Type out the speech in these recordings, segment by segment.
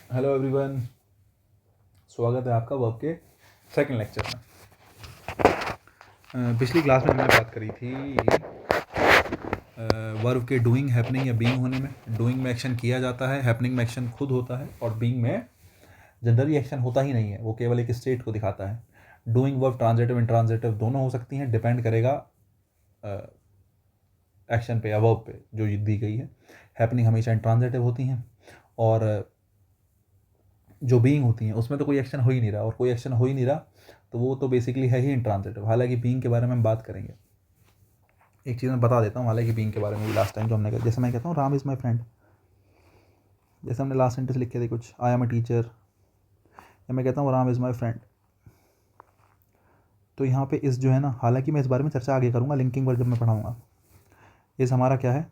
Hello everyone, स्वागत है आपका वर्ब के सेकंड लेक्चर में। पिछली क्लास में हमने बात करी थी वर्ब के डूइंग, हैपनिंग या बीइंग होने में। डूइंग में एक्शन किया जाता है, हैपनिंग में एक्शन खुद होता है, और बीइंग में जनरली एक्शन होता ही नहीं है, वो केवल एक स्टेट को दिखाता है। डूइंग वर्ब ट्रांजिटिव इंट्रांजिटिव दोनों हो सकती हैं, डिपेंड करेगा एक्शन पे या वर्ब पे जो दी गई है। हैपनिंग हमेशा इंट्रांजिटिव होती हैं, और जो बीइंग होती हैं उसमें तो कोई एक्शन हो ही नहीं रहा, और कोई एक्शन हो ही नहीं रहा तो वो तो बेसिकली है ही इंट्रांजिटिव। हालांकि बीइंग के बारे में हम बात करेंगे। एक चीज़ मैं बता देता हूँ हालांकि बीइंग के बारे में भी लास्ट टाइम जो हमने कहा, जैसे मैं कहता हूँ राम इज़ माई फ्रेंड, जैसे हमने लास्ट सेंटेंस लिखे थे कुछ, आई एम अ टीचर, या मैं कहता हूँ राम इज़ माई फ्रेंड। तो यहाँ पे इस जो है ना, हालांकि मैं इस बारे में चर्चा आगे करूँगा लिंकिंग वर्ड जब मैं पढ़ाऊँगा। इस हमारा क्या है,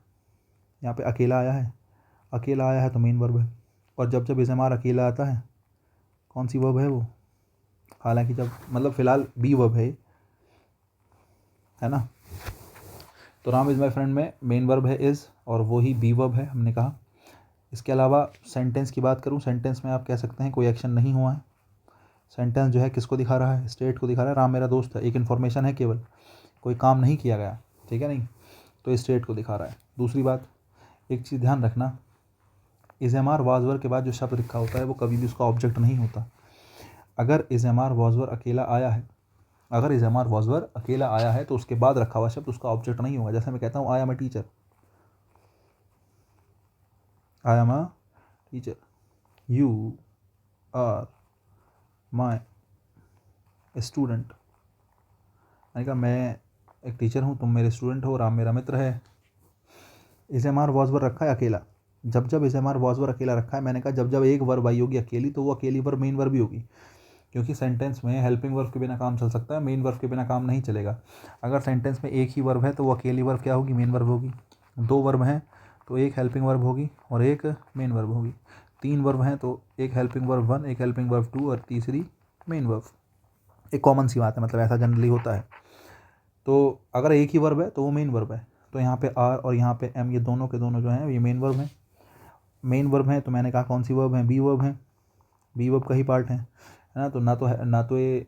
यहाँ पे अकेला आया है, अकेला आया है तो मेन वर्ब है। और जब जब इस हमारा अकेला आता है, कौन सी वर्ब है वो, हालांकि जब मतलब फ़िलहाल बी वर्ब है ना। तो राम इज़ माई फ्रेंड में मेन वर्ब है इज़, और वही बी वर्ब है हमने कहा। इसके अलावा सेंटेंस की बात करूँ, सेंटेंस में आप कह सकते हैं कोई एक्शन नहीं हुआ है। सेंटेंस जो है किसको दिखा रहा है, स्टेट को दिखा रहा है। राम मेरा दोस्त है, एक इन्फॉर्मेशन है केवल, कोई काम नहीं किया गया, ठीक है नहीं, तो स्टेट को दिखा रहा है। दूसरी बात, एक चीज़ ध्यान रखना, इज़ एम आर वाजवर के बाद जो शब्द लिखा होता है वो कभी भी उसका ऑब्जेक्ट नहीं होता। अगर इज़ एम आर वाजवर अकेला आया है, अगर इज़ एम आर वाजवर अकेला आया है तो उसके बाद रखा हुआ शब्द उसका ऑब्जेक्ट नहीं होगा। जैसे मैं कहता हूँ I am a teacher, I am a teacher, you are my student. मैंने कहा मैं एक टीचर हूँ, तुम मेरे स्टूडेंट हो, राम मेरा मित्र है। इज़ एम आर वाजवर रखा है अकेला, जब जब इज़ एम आर वाजवर अकेला रखा है, मैंने कहा जब जब एक वर्ब आई होगी अकेली तो वो अकेली वर्ब मेन वर्ब ही होगी, क्योंकि सेंटेंस में हेल्पिंग वर्ब के बिना काम चल सकता है, मेन वर्ब के बिना काम नहीं चलेगा। अगर सेंटेंस में एक ही वर्ब है तो वो अकेली वर्ब क्या होगी, मेन वर्ब होगी। दो वर्ब हैं तो एक हेल्पिंग वर्ब होगी और एक मेन वर्ब होगी। तीन वर्ब हैं तो एक हेल्पिंग वर्ब 1, एक हेल्पिंग वर्ब 2 और तीसरी मेन वर्ब। एक कॉमन सी बात है, मतलब ऐसा जनरली होता है। तो अगर एक ही वर्ब है तो वो मेन वर्ब है। तो यहाँ पे आर और यहाँ पे एम, ये दोनों के दोनों जो हैं ये मेन वर्ब हैं। मेन वर्ब हैं तो मैंने कहा कौन सी वर्ब है, बी वर्ब है, बी वर्ब का ही पार्ट है ना। तो ना तो ये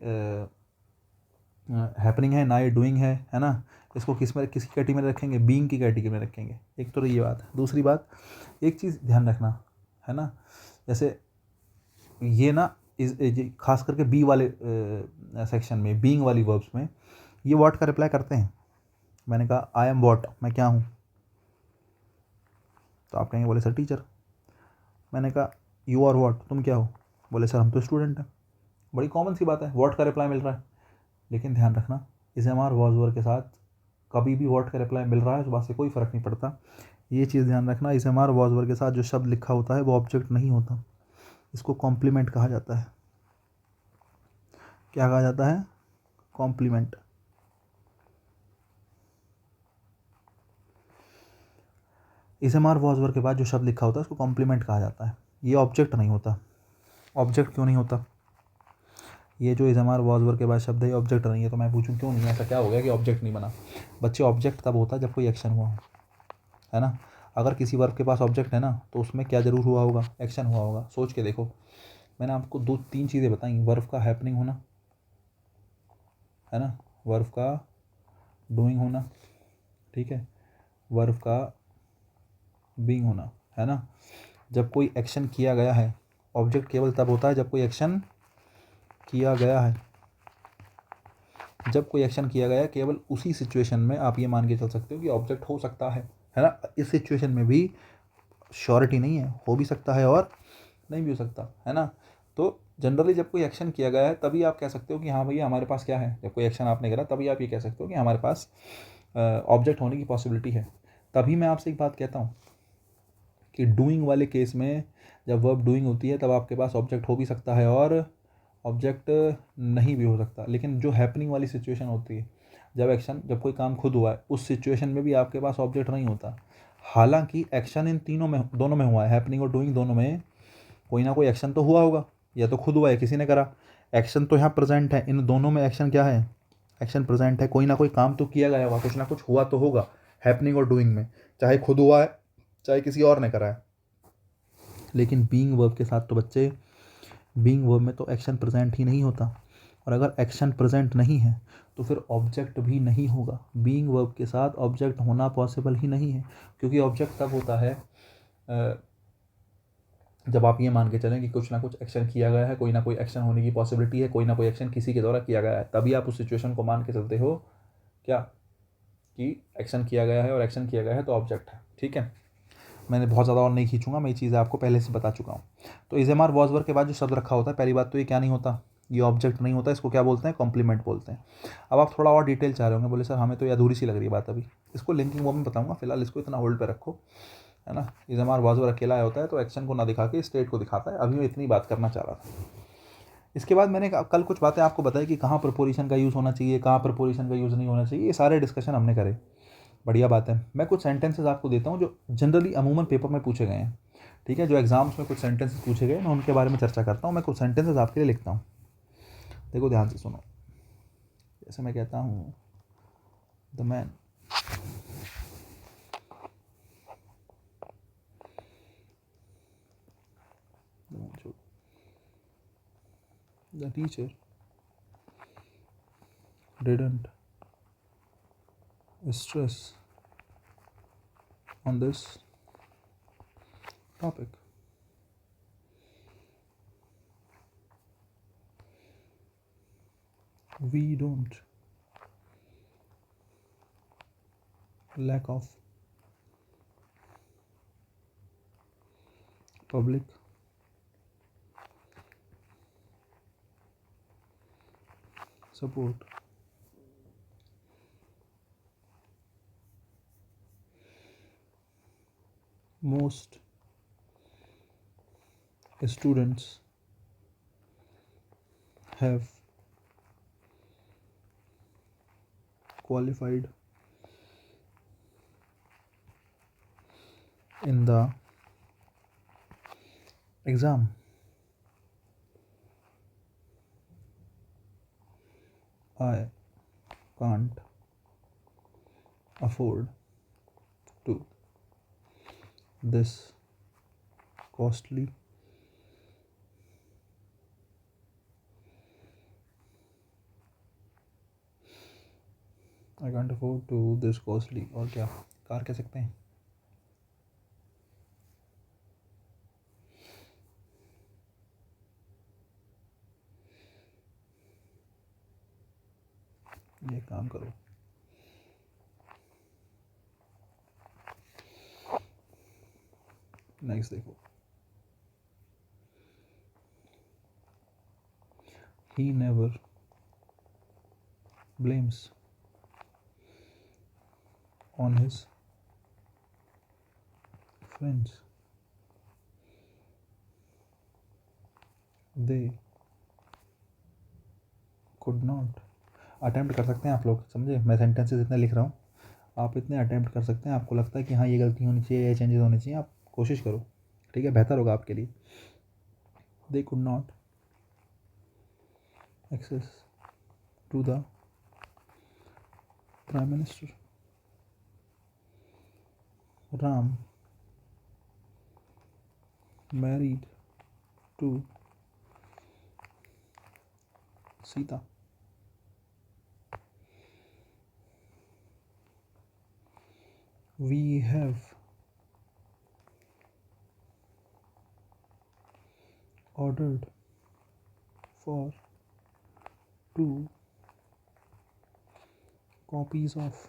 हैपनिंग है, ना ये डूइंग है ना। इसको किसकी कैटेगरी में रखेंगे, बीइंग की कैटेगरी में रखेंगे। एक तो ये बात है। दूसरी बात, एक चीज़ ध्यान रखना है ना, जैसे ये ना खास करके बी वाले सेक्शन में, बीइंग वाली वर्ब्स में ये व्हाट का रिप्लाई करते हैं। मैंने कहा आई एम व्हाट, मैं क्या हूँ, तो आप कहेंगे बोले सर टीचर। मैंने कहा यू आर व्हाट, तुम क्या हो, बोले सर हम तो स्टूडेंट हैं। बड़ी कॉमन सी बात है, व्हाट का रिप्लाई मिल रहा है। लेकिन ध्यान रखना, इस एम आर वॉज वर के साथ कभी भी व्हाट का रिप्लाई मिल रहा है तो बात से कोई फ़र्क नहीं पड़ता। ये चीज़ ध्यान रखना, इस एम आर वॉज वर के साथ जो शब्द लिखा होता है वो ऑब्जेक्ट नहीं होता, इसको कॉम्प्लीमेंट कहा जाता है। क्या कहा जाता है, कॉम्प्लीमेंट। इस एम आर वॉज वर के बाद जो शब्द लिखा होता है उसको कॉम्प्लीमेंट कहा जाता है, ये ऑब्जेक्ट नहीं होता। ऑब्जेक्ट क्यों नहीं होता, ये जो इस एम आर वॉज वर के बाद शब्द है ये ऑब्जेक्ट नहीं है। तो मैं पूछूं क्यों नहीं, ऐसा क्या हो गया कि ऑब्जेक्ट नहीं बना। बच्चे, ऑब्जेक्ट तब होता है जब कोई एक्शन हुआ हो, है ना। अगर किसी वर्ब के पास ऑब्जेक्ट है ना तो उसमें क्या ज़रूर हुआ होगा, एक्शन हुआ होगा। सोच के देखो, मैंने आपको 2-3 चीज़ें बताई, वर्ब का हैपनिंग होना, है ना, वर्ब का डूइंग होना, ठीक है, वर्ब का बीइंग होना, है ना। जब कोई एक्शन किया गया है, ऑब्जेक्ट केवल तब होता है जब कोई एक्शन किया गया है। जब कोई एक्शन किया गया है केवल उसी सिचुएशन में आप ये मान के चल सकते हो कि ऑब्जेक्ट हो सकता है ना। इस सिचुएशन में भी श्योरिटी नहीं है, हो भी सकता है और नहीं भी हो सकता, है ना। तो जनरली जब कोई एक्शन किया गया है तभी आप कह सकते हो कि हाँ भैया हमारे पास क्या है। जब कोई एक्शन आपने करा तभी आप ये कह सकते हो कि हमारे पास ऑब्जेक्ट होने की पॉसिबिलिटी है। तभी मैं आपसे एक बात कहता हूँ कि डूइंग वाले केस में जब वर्ब डूइंग होती है तब आपके पास ऑब्जेक्ट हो भी सकता है और ऑब्जेक्ट नहीं भी हो सकता। लेकिन जो हैपनिंग वाली सिचुएशन होती है, जब कोई काम खुद हुआ है, उस सिचुएशन में भी आपके पास ऑब्जेक्ट नहीं होता। हालांकि एक्शन इन दोनों में हुआ है, हैपनिंग और डूइंग दोनों में कोई ना कोई एक्शन तो हुआ होगा, या तो खुद हुआ है किसी ने करा। एक्शन तो यहाँ प्रेजेंट है, इन दोनों में एक्शन क्या है, एक्शन प्रेजेंट है। कोई ना कोई काम तो किया गया होगा, कुछ ना कुछ हुआ तो होगा हैपनिंग और डूइंग में, चाहे खुद हुआ है चाहे किसी और ने करा है। लेकिन बीइंग वर्ब के साथ तो बच्चे, बीइंग वर्ब में तो एक्शन प्रेजेंट ही नहीं होता, और अगर एक्शन प्रेजेंट नहीं है तो फिर ऑब्जेक्ट भी नहीं होगा। बीइंग वर्ब के साथ ऑब्जेक्ट होना पॉसिबल ही नहीं है, क्योंकि ऑब्जेक्ट तब होता है जब आप ये मान के चलें कि कुछ ना कुछ एक्शन किया गया है, कोई ना कोई एक्शन होने की पॉसिबिलिटी है, कोई ना कोई एक्शन किसी के द्वारा किया गया है, तभी आप उस सिचुएशन को मान के चलते हो क्या, कि एक्शन किया गया है, और एक्शन किया गया है तो ऑब्जेक्ट है। ठीक है, मैंने बहुत ज़्यादा और नहीं खींचूंगा, मैं ये चीज़ें आपको पहले से बता चुका हूँ। तो is am are was were के बाद जो शब्द रखा होता है, पहली बात तो ये क्या नहीं होता, ये ऑब्जेक्ट नहीं होता, इसको क्या बोलते हैं, कॉम्प्लीमेंट बोलते हैं। अब आप थोड़ा और डिटेल चाह रहे होंगे, बोले सर हमें तो ये अधूरी सी लग रही है बात अभी, इसको लिंकिंग वो में बताऊंगा, फिलहाल इसको इतना होल्ड पे रखो, है ना। Is am are was were अकेला आया होता है तो एक्शन को ना दिखा के स्टेट को दिखाता है, अभी मैं इतनी बात करना चाह रहा था। इसके बाद मैंने कल कुछ बातें आपको बताई कि कहाँ प्रपोजिशन का यूज़ होना चाहिए, कहाँ प्रपोजिशन का यूज़ नहीं होना चाहिए, ये सारे डिस्कशन हमने करे, बढ़िया बात है। मैं कुछ सेंटेंसेस आपको देता हूँ जो जनरली अमूमन पेपर में पूछे गए हैं, ठीक है, जो एग्जाम्स में कुछ सेंटेंसेस पूछे गए, मैं उनके बारे में चर्चा करता हूँ। मैं कुछ सेंटेंसेस आपके लिए लिखता हूँ, देखो ध्यान से सुनो। जैसे मैं कहता हूँ the man, the teacher didn't stress on this topic. We don't lack of public support. Most students have qualified in the exam. I can't afford to this costly I can't afford to this costly, और क्या car कह सकते हैं, ये काम करो। Next देखो, he never blames on his friends, they could not। Attempt कर सकते हैं आप लोग, समझे, मैं सेंटेंसेस इतने लिख रहा हूँ, आप इतने अटेम्प्ट कर सकते हैं, आपको लगता है कि हाँ ये गलती होनी चाहिए, ये चेंजेस होने चाहिए, आप कोशिश करो, ठीक है, बेहतर होगा आपके लिए। They could not access to the prime minister, Ram married to Sita, we have ordered for 2 copies of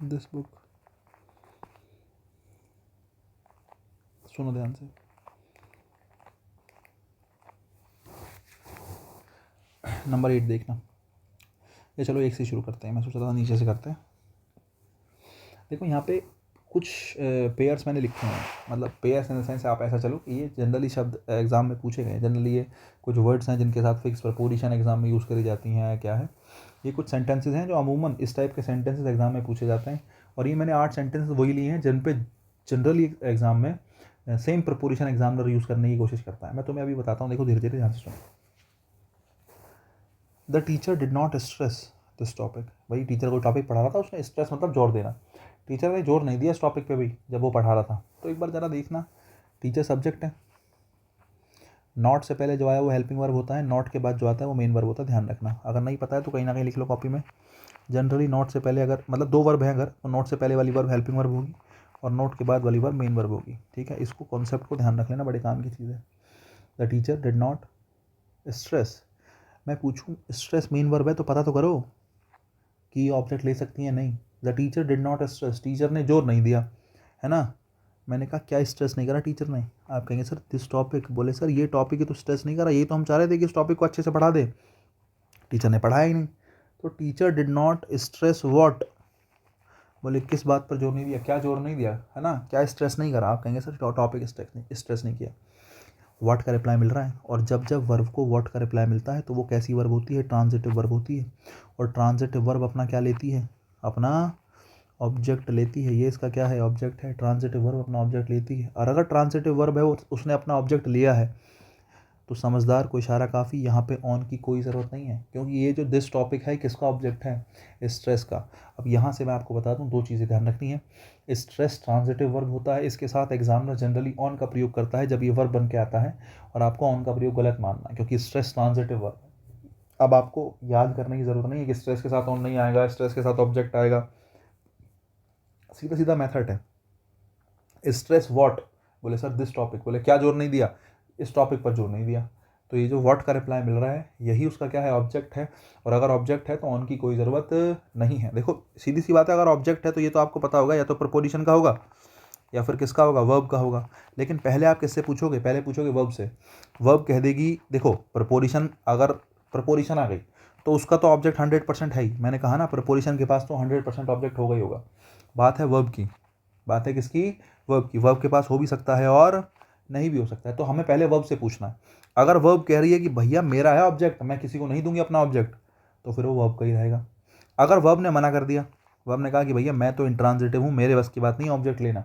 this book। सुनो ध्यान से, नंबर 8 देखना, ये चलो एक से शुरू करते हैं, मैं सोचा था नीचे से करते हैं। देखो यहाँ पे कुछ पेयर्स मैंने लिखे हैं, मतलब पेयर्स इन द सेंस आप ऐसा चलो कि ये जनरली शब्द एग्ज़ाम में पूछे गए हैं, जनरली ये कुछ वर्ड्स हैं जिनके साथ फिक्स प्रपोजिशन एग्ज़ाम में यूज़ करी जाती हैं, क्या है, ये कुछ सेंटेंसेस हैं जो अमूमन इस टाइप के सेंटेंसेस एग्ज़ाम में पूछे जाते हैं, और ये मैंने 8 सेंटेंसेस वही लिए हैं जिन पे जनरली एग्ज़ाम में सेम प्रपोजिशन एग्जामिनर यूज़ करने की कोशिश करता है। मैं तुम्हें अभी बताता हूँ, देखो धीरे धीरे ध्यान से सुनो। The teacher did not stress this topic, भाई टीचर कोई टॉपिक पढ़ा रहा था, उसने स्ट्रेस मतलब जोर देना, टीचर ने जोर नहीं दिया इस टॉपिक पे भी जब वो पढ़ा रहा था। तो एक बार ज़रा देखना टीचर सब्जेक्ट है, नॉट से पहले जो आया वो हेल्पिंग वर्ब होता है, नॉट के बाद जो आता है वो मेन वर्ब होता है, ध्यान रखना। अगर नहीं पता है तो कहीं ना कहीं लिख लो कॉपी में। जनरली नॉट से पहले अगर मतलब दो वर्ब हैं अगर, तो नॉट से पहले वाली वर्ब हेल्पिंग वर्ब होगी और नोट के बाद वाली वर्ब मेन वर्ब होगी, ठीक है। इसको कॉन्सेप्ट को ध्यान रख लेना, बड़े काम की चीज़ है। The teacher did not stress. मैं पूछूं स्ट्रेस मेन वर्ब है तो पता तो करो कि ऑब्जेक्ट ले सकती है, नहीं। The teacher did not stress, teacher ने जोर नहीं दिया, है ना। मैंने कहा क्या स्ट्रेस नहीं करा टीचर ने। आप कहेंगे सर दिस टॉपिक, बोले सर ये टॉपिक है तो स्ट्रेस नहीं करा, ये तो हम चाह रहे थे कि इस टॉपिक को अच्छे से पढ़ा दे, टीचर ने पढ़ाया ही नहीं। तो teacher did not stress what, बोले किस बात पर जोर नहीं दिया, क्या जोर नहीं दिया, है ना, क्या स्ट्रेस नहीं करा। आप कहेंगे सर टॉपिक स्ट्रेस नहीं किया। व्हाट का रिप्लाई मिल रहा है, और जब जब वर्ब को व्हाट का रिप्लाई मिलता है तो वो कैसी वर्ब होती है, ट्रांजिटिव वर्ब होती है। और ट्रांजिटिव वर्ब अपना क्या लेती है, अपना ऑब्जेक्ट लेती है। ये इसका क्या है, ऑब्जेक्ट है। ट्रांजिटिव वर्ब अपना ऑब्जेक्ट लेती है, और अगर ट्रांजिटिव वर्ब है उसने अपना ऑब्जेक्ट लिया है तो समझदार को इशारा काफ़ी, यहाँ पे ऑन की कोई ज़रूरत नहीं है, क्योंकि ये जो दिस टॉपिक है किसका ऑब्जेक्ट है, स्ट्रेस का। अब यहाँ से मैं आपको बता दूँ दो चीज़ें ध्यान रखनी है। स्ट्रेस ट्रांजिटिव वर्ब होता है, इसके साथ एग्जामिनर जनरली ऑन का प्रयोग करता है जब ये वर्ब बन के आता है, और आपको ऑन का प्रयोग गलत मानना है क्योंकि स्ट्रेस ट्रांजिटिव वर्ब है। अब आपको याद करने की ज़रूरत नहीं है कि स्ट्रेस के साथ ऑन नहीं आएगा, स्ट्रेस के साथ ऑब्जेक्ट आएगा, सीधा सीधा मेथड है। स्ट्रेस व्हाट, बोले सर दिस टॉपिक, बोले क्या जोर नहीं दिया, इस टॉपिक पर जोर नहीं दिया। तो ये जो व्हाट का रिप्लाई मिल रहा है यही उसका क्या है, ऑब्जेक्ट है। और अगर ऑब्जेक्ट है तो ऑन की कोई ज़रूरत नहीं है। देखो सीधी सी बात है, अगर ऑब्जेक्ट है तो ये तो आपको पता होगा या तो प्रपोजिशन का होगा या फिर किसका होगा, वर्ब का होगा। लेकिन पहले आप किससे पूछोगे, पहले पूछोगे वर्ब से। वर्ब कह देगी, देखो प्रपोजिशन, अगर प्रपोजिशन आ गई तो उसका तो ऑब्जेक्ट 100% है ही। मैंने कहा ना प्रपोजिशन के पास तो 100% ऑब्जेक्ट होगा ही होगा। बात है वर्ब की, बात है किसकी, वर्ब की। वर्ब के पास हो भी सकता है और नहीं भी हो सकता है, तो हमें पहले वर्ब से पूछना है। अगर वर्ब कह रही है कि भैया मेरा है ऑब्जेक्ट, मैं किसी को नहीं दूंगी अपना ऑब्जेक्ट, तो फिर वो वर्ब का ही रहेगा। अगर वर्ब ने मना कर दिया, वर्ब ने कहा कि भैया मैं तो इंट्रांजिटिव हूँ, मेरे बस की बात नहीं ऑब्जेक्ट लेना,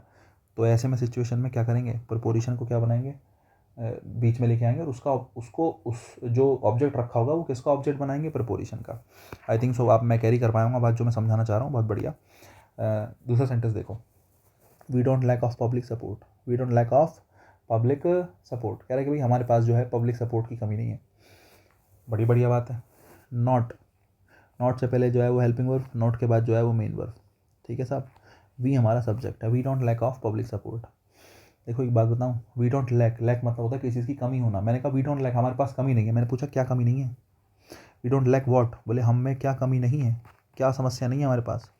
तो ऐसे में सिचुएशन में क्या करेंगे, प्रपोजिशन को क्या बनाएंगे, बीच में लेके आएंगे और उस जो ऑब्जेक्ट रखा होगा वो किसका ऑब्जेक्ट बनाएंगे, प्रपोजिशन का। आई थिंक सो आप मैं कैरी कर पाऊंगा बात जो मैं समझाना चाह रहा हूँ, बहुत बढ़िया। दूसरा सेंटेंस देखो, we don't lack of public support, we don't lack of public support, कह रहे हैं कि भाई हमारे पास जो है पब्लिक सपोर्ट की कमी नहीं है। बड़ी बढ़िया बात है। नॉट, नॉट से पहले जो है वो हेल्पिंग वर्ब, नॉट के बाद जो है वो मेन वर्ब, ठीक है साहब। वी हमारा सब्जेक्ट है, we don't lack of public support. देखो एक बात बताऊँ, वी डोंट लैक, लैक मतलब होता है किसी चीज़ की कमी होना। मैंने कहा वी डोंट लैक, हमारे पास कमी नहीं है। मैंने पूछा क्या कमी नहीं है, वी डोंट लैक वॉट, बोले हम में क्या कमी नहीं है, क्या समस्या नहीं है हमारे पास।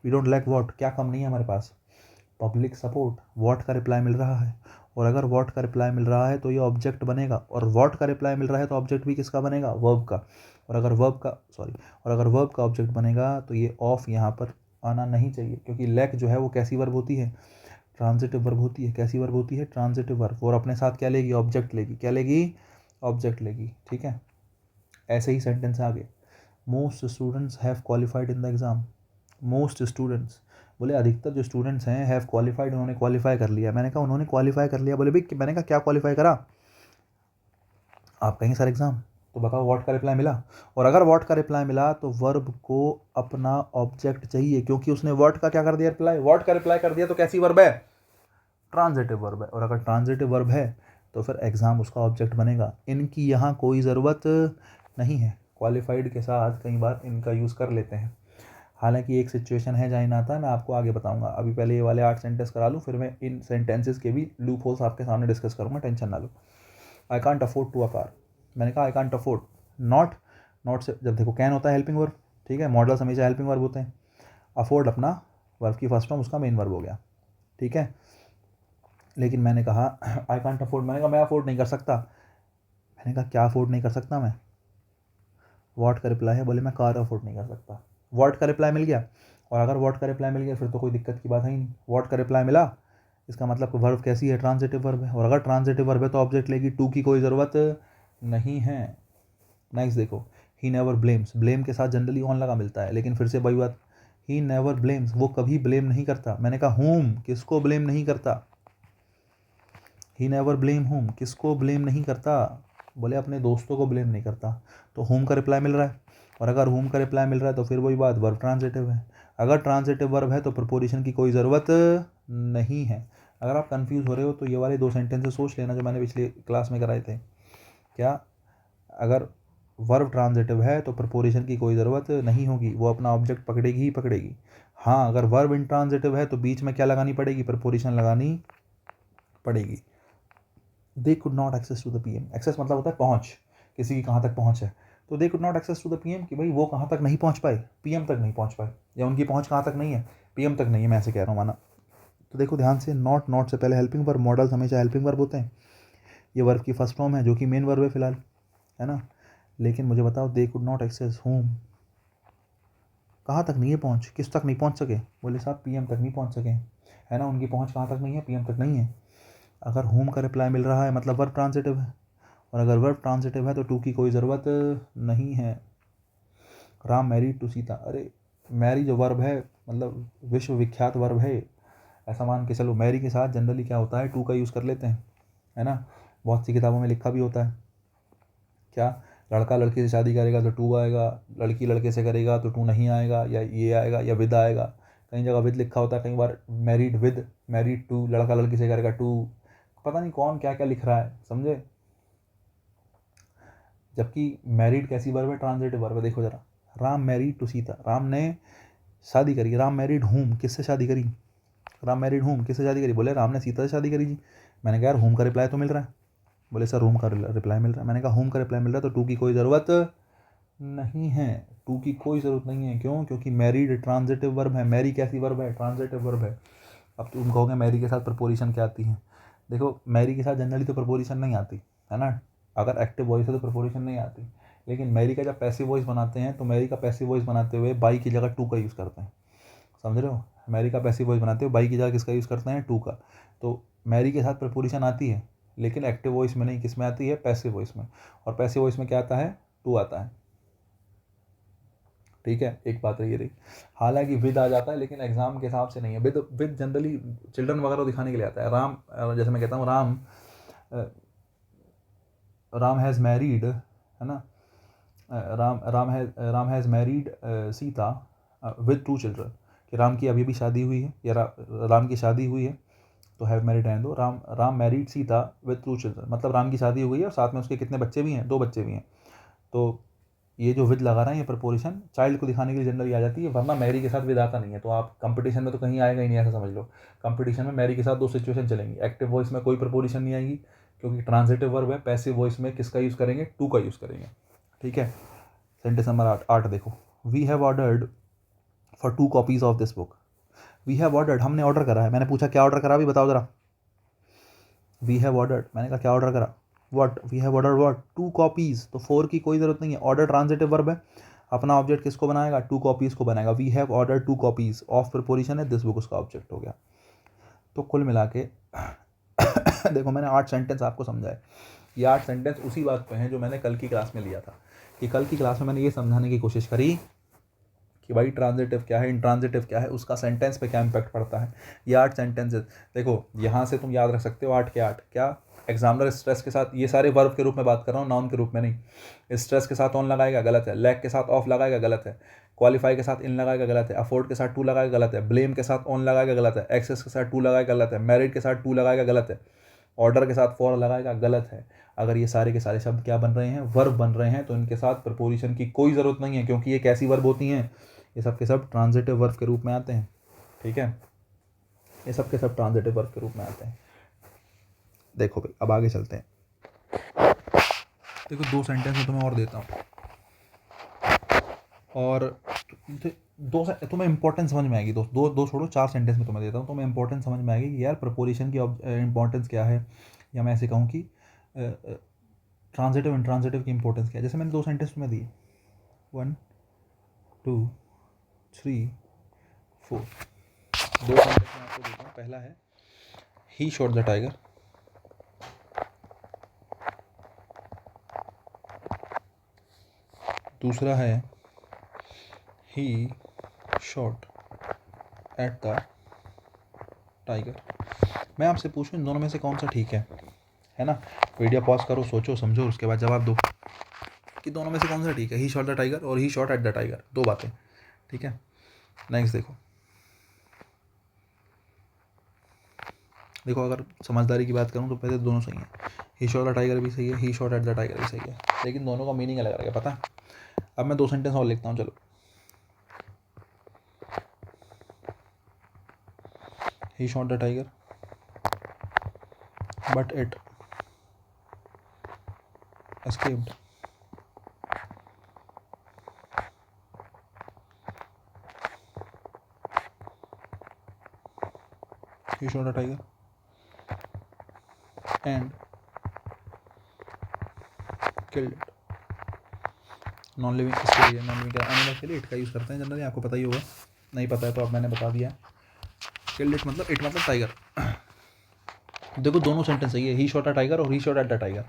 वी डोंट लैक वॉट, क्या कम नहीं है हमारे पास, पब्लिक सपोर्ट। वॉट का रिप्लाई मिल रहा है, और अगर वॉट का रिप्लाई मिल रहा है तो ये ऑब्जेक्ट बनेगा, और वॉट का रिप्लाई मिल रहा है तो ऑब्जेक्ट भी किसका बनेगा, वर्ब का। और अगर वर्ब का और अगर वर्ब का ऑब्जेक्ट बनेगा तो ये ऑफ यहाँ पर आना नहीं चाहिए, क्योंकि लैक जो है वो कैसी वर्ब होती है, ट्रांजिटिव वर्ब होती है। कैसी वर्ब होती है, ट्रांजिटिव वर्ब। और अपने साथ क्या लेगी, ऑब्जेक्ट लेगी। क्या लेगी, ऑब्जेक्ट लेगी, ठीक है। ऐसे ही सेंटेंस आगे, most students have qualified in the exam. Most students, बोले अधिकतर जो स्टूडेंट्स हैं हैव क्वालिफाइड, उन्होंने क्वालिफाई कर लिया। मैंने कहा उन्होंने क्वालिफाई कर लिया, बोले भाई मैंने कहा क्या क्वालिफाई करा। आप कहेंगे सर एग्ज़ाम, तो बताओ व्हाट का रिप्लाई मिला। और अगर व्हाट का रिप्लाई मिला तो वर्ब को अपना ऑब्जेक्ट चाहिए, क्योंकि उसने व्हाट का क्या कर दिया, रिप्लाई, व्हाट का रिप्लाई कर दिया, तो कैसी वर्ब है, ट्रांजिटिव वर्ब है। और अगर ट्रांजिटिव वर्ब है तो फिर एग्ज़ाम उसका ऑब्जेक्ट बनेगा। इनकी यहाँ कोई ज़रूरत नहीं है, क्वालिफाइड के साथ कई बार इनका यूज़ कर लेते हैं। हालांकि एक सिचुएशन है जहाँ इन आता है, मैं आपको आगे बताऊंगा। अभी पहले ये वाले 8 सेंटेंस करा लूँ, फिर मैं इन सेंटेंसेस के भी लूप होल्स आपके सामने डिस्कस करूँगा, टेंशन ना लो। I can't afford to a car, मैंने कहा I can't afford. Not, not से जब देखो कैन होता है हेल्पिंग वर्ब, ठीक है, मॉडल्स हमेशा हेल्पिंग वर्ब होते हैं। अफोर्ड अपना वर्ब की फर्स्ट फॉर्म, उसका मेन वर्ब हो गया, ठीक है। लेकिन मैंने कहा आई कांट अफोर्ड, मैंने कहा मैं अफोर्ड नहीं कर सकता। मैंने कहा क्या अफोर्ड नहीं कर सकता मैं, व्हाट का रिप्लाई है, बोले मैं कार अफोर्ड नहीं कर सकता। व्हाट का रिप्लाई मिल गया, और अगर व्हाट का रिप्लाई मिल गया फिर तो कोई दिक्कत की बात है ही नहीं। व्हाट का रिप्लाई मिला, इसका मतलब वर्ब कैसी है, ट्रांजिटिव वर्ब है। और अगर ट्रांजिटिव वर्ब है तो ऑब्जेक्ट लेगी, टू की कोई ज़रूरत नहीं है। नेक्स्ट देखो, ही नेवर ब्लेम्स, ब्लेम के साथ जनरली ऑन लगा मिलता है, लेकिन फिर से वही बात, ही नेवर ब्लेम्स, वो कभी ब्लेम नहीं करता। मैंने कहा होम, किसको ब्लेम नहीं करता, ही नेवर ब्लेम होम, किसको ब्लेम नहीं करता, बोले अपने दोस्तों को ब्लेम नहीं करता। तो होम का रिप्लाई मिल रहा है, और अगर होम का रिप्लाई मिल रहा है तो फिर वही बात, वर्ब ट्रांजिटिव है। अगर ट्रांजिटिव वर्ब है तो प्रपोजिशन की कोई ज़रूरत नहीं है। अगर आप कंफ्यूज हो रहे हो तो ये वाले 2 सेंटेंसेस सोच लेना जो मैंने पिछले क्लास में कराए थे। क्या, अगर वर्ब ट्रांजिटिव है तो प्रपोजिशन की कोई ज़रूरत नहीं होगी, वो अपना ऑब्जेक्ट पकड़ेगी ही पकड़ेगी। हाँ, अगर वर्ब इंट्रांजिटिव है तो बीच में क्या लगानी पड़ेगी, प्रपोजिशन लगानी पड़ेगी। They could not access to the PM, access मतलब होता है पहुँच, किसी की कहाँ तक पहुँच है, तो they could not access to the PM कि भाई वो कहाँ तक नहीं पहुँच पाए, पीएम तक नहीं पहुँच पाए, या उनकी पहुँच कहाँ तक नहीं है, पीएम तक नहीं है, मैं ऐसे कह रहा हूँ माना। तो देखो ध्यान से, नॉट से पहले हेल्पिंग वर्ब, मॉडल्स हमेशा हेल्पिंग वर्ब होते हैं। ये वर्ब की फर्स्ट फॉर्म है जो कि मेन वर्ब है फिलहाल, है ना। लेकिन मुझे बताओ, they could not access home, कहाँ तक नहीं है पहुँच, किस तक नहीं पहुँच सके, बोले साहब पीएम तक नहीं पहुँच सके, है ना। उनकी पहुँच कहाँ तक नहीं है, पीएम तक नहीं है। अगर होम का रिप्लाई मिल रहा है मतलब वर्ब ट्रांजिटिव है, और अगर वर्ब ट्रांजिटिव है तो टू की कोई ज़रूरत नहीं है। राम मैरिड टू सीता, अरे मैरी जो वर्ब है मतलब विश्वविख्यात वर्ब है, ऐसा मान के चलो। मैरी के साथ जनरली क्या होता है, टू का यूज़ कर लेते हैं, है ना। बहुत सी किताबों में लिखा भी होता है, क्या, लड़का लड़की से शादी करेगा तो टू आएगा, लड़की लड़के से करेगा तो टू नहीं आएगा, या ये आएगा या विद आएगा। कई जगह विद लिखा होता है, कई बार मैरिड विद, मैरिड टू, लड़का लड़की से करेगा टू, पता नहीं कौन क्या क्या लिख रहा है, समझे। जबकि मैरिड कैसी वर्ब है, ट्रांजिटिव वर्ब है। देखो जरा, राम मैरिड टू सीता, राम ने शादी करी। राम मैरिड होम, किससे शादी करी, राम मैरिड होम, किससे शादी करी, बोले राम ने सीता से शादी करी जी। मैंने कहा यार होम का रिप्लाई तो मिल रहा है, बोले सर होम का रिप्लाई मिल रहा है। मैंने कहा होम का रिप्लाई मिल रहा है तो टू की कोई ज़रूरत नहीं है, टू की कोई ज़रूरत नहीं है। क्यों, क्योंकि मैरिड ट्रांजिटिव वर्ब है, मैरी कैसी वर्ब है, ट्रांजिटिव वर्ब है। अब तुम कहोगे मैरी के साथ प्रपोजिशन क्या आती है, देखो मैरी के साथ जनरली तो प्रपोजिशन नहीं आती, है ना। अगर एक्टिव वॉइस है तो प्रपोजिशन नहीं आती, लेकिन मैरी का जब पैसिव वॉइस बनाते हैं तो मैरी का पैसिव वॉइस बनाते हुए बाई की जगह टू का यूज़ करते हैं, समझ रहे हो। मैरी का पैसिव वॉइस बनाते हो, बाई की जगह किसका यूज़ करते हैं, टू का। तो मैरी के साथ प्रपोजिशन आती है, लेकिन एक्टिव वॉइस में नहीं, किस में आती है, पैसिव वॉइस में। और पैसिव वॉइस में क्या आता है, टू आता है, ठीक है। एक बात रही रही, हालांकि विद आ जाता है लेकिन एग्जाम के हिसाब से नहीं है। विद विद जनरली चिल्ड्रन वगैरह दिखाने के लिए आता है। राम, जैसे मैं कहता हूँ राम, राम हैज़ मैरिड, है ना, Ram has married Sita with 2 children, कि राम की अभी भी शादी हुई है, या राम की शादी हुई है, तो हैव मैरिड रहने दो। Ram married Sita with 2 children, मतलब राम की शादी हुई है और साथ में उसके कितने बच्चे भी हैं, 2 बच्चे भी हैं। तो ये जो विद लगा रहे हैं, ये प्रपोजिशन चाइल्ड को दिखाने के लिए जनरली आ जाती है, वरना मैरी के साथ विद आता नहीं है। तो आप कंपटीशन में तो कहीं आएगा ही नहीं, ऐसा समझ लो। कंपटीशन में मैरी के साथ 2 सिचुएशन चलेंगी, एक्टिव वॉइस में कोई प्रपोजिशन नहीं आएगी क्योंकि ट्रांजिटिव वर्ब है, पैसिव वॉइस में किसका यूज़ करेंगे, टू का यूज़ करेंगे, ठीक है। सेंटेंस नंबर 8 देखो, we have ordered for 2 copies of this book. We have ordered, हमने ऑर्डर करा है। मैंने पूछा क्या ऑर्डर करा, अभी बताओ जरा। वी हैव ऑर्डर्ड, मैंने कहा क्या ऑर्डर करा, what, we have order what, 2 copies, तो 4 की कोई ज़रूरत नहीं है। ऑर्डर ट्रांजिटिव वर्ब है, अपना ऑब्जेक्ट किसको बनाएगा, 2 कॉपीज़ को बनाएगा। We have order 2 copies of preposition है, दिस बुक उसका ऑब्जेक्ट हो गया। तो कुल मिला के देखो मैंने 8 सेंटेंस आपको समझाए। ये 8 सेंटेंस उसी बात पे हैं जो मैंने कल की क्लास में लिया था, कि कल की क्लास में मैंने ये समझाने की कोशिश करी कि भाई ट्रांजिटिव क्या है, इंट्रांजिटिव क्या है, उसका सेंटेंस पे क्या इम्पैक्ट पड़ता है। ये 8 सेंटेंसेस देखो, यहाँ से तुम याद रख सकते हो 8 के 8 क्या। एग्जामिनर स्ट्रेस के साथ, ये सारे वर्ब के रूप में बात कर रहा हूँ, नाउन के रूप में नहीं। स्ट्रेस के साथ ऑन लगाएगा, गलत है। लैक के साथ ऑफ लगाएगा, गलत है। क्वालिफाई के साथ इन लगाएगा, गलत है। अफोर्ड के साथ टू लगाएगा, गलत है। ब्लेम के साथ ऑन लगाएगा, गलत है। एक्सेस के साथ टू लगाएगा, गलत है। मैरिड के साथ टू लगाएगा, गलत है। ऑर्डर के साथ फॉर लगाएगा, गलत है। अगर ये सारे के सारे शब्द क्या बन रहे हैं, वर्ब बन रहे हैं, तो इनके साथ प्रपोजिशन की कोई ज़रूरत नहीं है, क्योंकि ये कैसी वर्ब होती हैं, ये सब के सब ट्रांजिटिव वर्ब के रूप में आते हैं, ठीक है। ये सब के सब ट्रांजिटिव वर्ब के रूप में आते हैं। देखो भाई अब आगे चलते हैं। देखो 2 सेंटेंस में तुम्हें और देता हूँ, और तुम्हें इंपॉर्टेंस समझ में आएगी। दो छोड़ो, 4 सेंटेंस में तुम्हें देता हूँ, तुम्हें इंपॉर्टेंस समझ में आएगी कि यार प्रपोजिशन की इंपॉर्टेंस क्या है, या मैं ऐसे कहूँ कि ट्रांजिटिव इंट्रांजिटिव की इंपॉर्टेंस क्या है। जैसे मैंने 2 सेंटेंस तुम्हें दिए, 1 2 3 4। 2 सेंटेंस मैं आपको देता हूँ। पहला है ही शॉट द टाइगर, दूसरा है he shot at the tiger. मैं आपसे पूछूं इन दोनों में से कौन सा ठीक है ना। वीडियो पॉज करो, सोचो समझो, उसके बाद जवाब दो कि दोनों में से कौन सा ठीक है, ही शॉट द टाइगर और ही शॉट एट द टाइगर, 2 बातें, ठीक है। नेक्स्ट देखो, देखो अगर समझदारी की बात करूँ तो पहले दोनों सही हैं, ही शॉट द टाइगर भी सही है, he shot at the tiger भी सही है, लेकिन दोनों का मीनिंग अलग अलग है, पता है। अब मैं 2 सेंटेंस और लिखता हूँ, चलो। He shot the tiger but it escaped. He shot a tiger and killed it. Non living किसके लिए, नॉन लिविंग एनिमल के लिए इट का यूज़ करते हैं जनरली, आपको पता ही होगा, नहीं पता है तो अब मैंने बता दिया। किल्ड इट मतलब इट मतलब टाइगर। देखो दोनों सेंटेंस सही है, ही शॉट अ टाइगर और ही शॉट एट द टाइगर।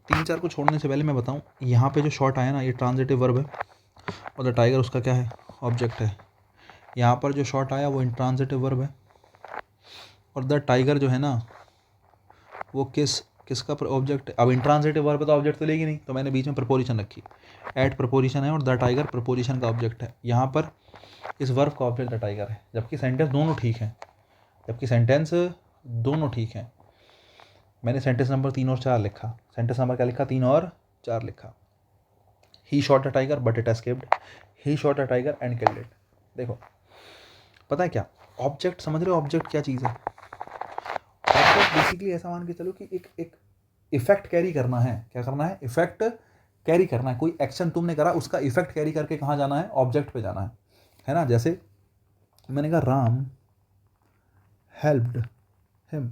3-4 को छोड़ने से पहले मैं बताऊँ, यहाँ पे जो शॉट आया ना ये ट्रांजिटिव वर्ब है और द टाइगर उसका क्या है, ऑब्जेक्ट है। यहाँ पर जो शॉट आया वो इंट्रांजिटिव वर्ब है और द टाइगर जो है ना वो किसका ऑब्जेक्ट है। अब इंट्रांजिटिव वर्ब तो ऑब्जेक्ट तो लेगी नहीं, तो मैंने बीच में प्रपोजिशन रखी, एट प्रपोजिशन है और द टाइगर प्रपोजिशन का ऑब्जेक्ट है। यहाँ पर इस वर्ब का ऑब्जेक्ट द टाइगर है, जबकि सेंटेंस दोनों ठीक हैं, मैंने सेंटेंस नंबर 3 और 4 लिखा, सेंटेंस नंबर क्या लिखा, 3 और 4 लिखा। He shot a tiger but it escaped, he shot a tiger and killed it. देखो पता है क्या ऑब्जेक्ट, समझ रहे हो ऑब्जेक्ट क्या चीज़ है। ऑब्जेक्ट बेसिकली ऐसा मान के चलो कि एक इफेक्ट कैरी करना है। क्या करना है, इफेक्ट कैरी करना है। कोई एक्शन तुमने करा, उसका इफेक्ट कैरी करके कहाँ जाना है, ऑब्जेक्ट पे जाना है ना। जैसे मैंने कहा राम हेल्प्ड हिम,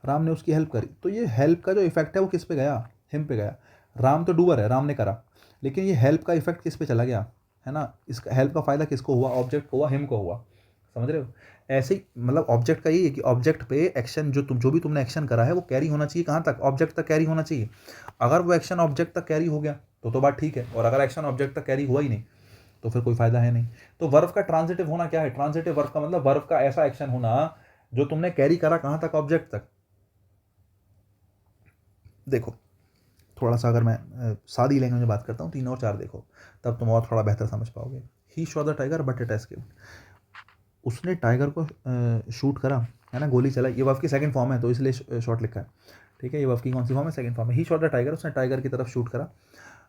राम ने उसकी हेल्प करी, तो ये हेल्प का जो इफेक्ट है वो किस पे गया, हिम पे गया। राम तो डूअर है, राम ने करा, लेकिन ये हेल्प का इफेक्ट किस पे चला गया, है ना। इसका हेल्प का फ़ायदा किसको हुआ, ऑब्जेक्ट को हुआ, हिम को हुआ। समझ रहे हो। ऐसे ही मतलब ऑब्जेक्ट का यही है कि ऑब्जेक्ट पे एक्शन जो भी तुमने एक्शन करा है वो कैरी होना चाहिए कहाँ तक, ऑब्जेक्ट तक कैरी होना चाहिए। अगर वो एक्शन ऑब्जेक्ट तक कैरी हो गया तो बात ठीक है, और अगर एक्शन ऑब्जेक्ट तक कैरी हुआ ही नहीं तो फिर कोई फायदा है नहीं। तो वर्ब का ट्रांजिटिव होना क्या है, ट्रांजिटिव वर्ब का मतलब वर्ब का ऐसा एक्शन होना जो तुमने कैरी करा कहाँ तक, ऑब्जेक्ट तक। देखो थोड़ा सा अगर मैं सादी लैंग्वेज में बात करता हूँ, 3 और 4 देखो तब तुम और थोड़ा बेहतर समझ पाओगे। He shot the tiger but it escaped, उसने टाइगर को शूट करा, है ना, गोली चलाई। ये वर्ब की सेकंड फॉर्म है तो इसलिए शॉट लिखा है, ठीक है। ये वर्ब की कौन सी फॉर्म है, सेकंड फॉर्म है। ही शॉट द टाइगर, उसने टाइगर की तरफ शूट करा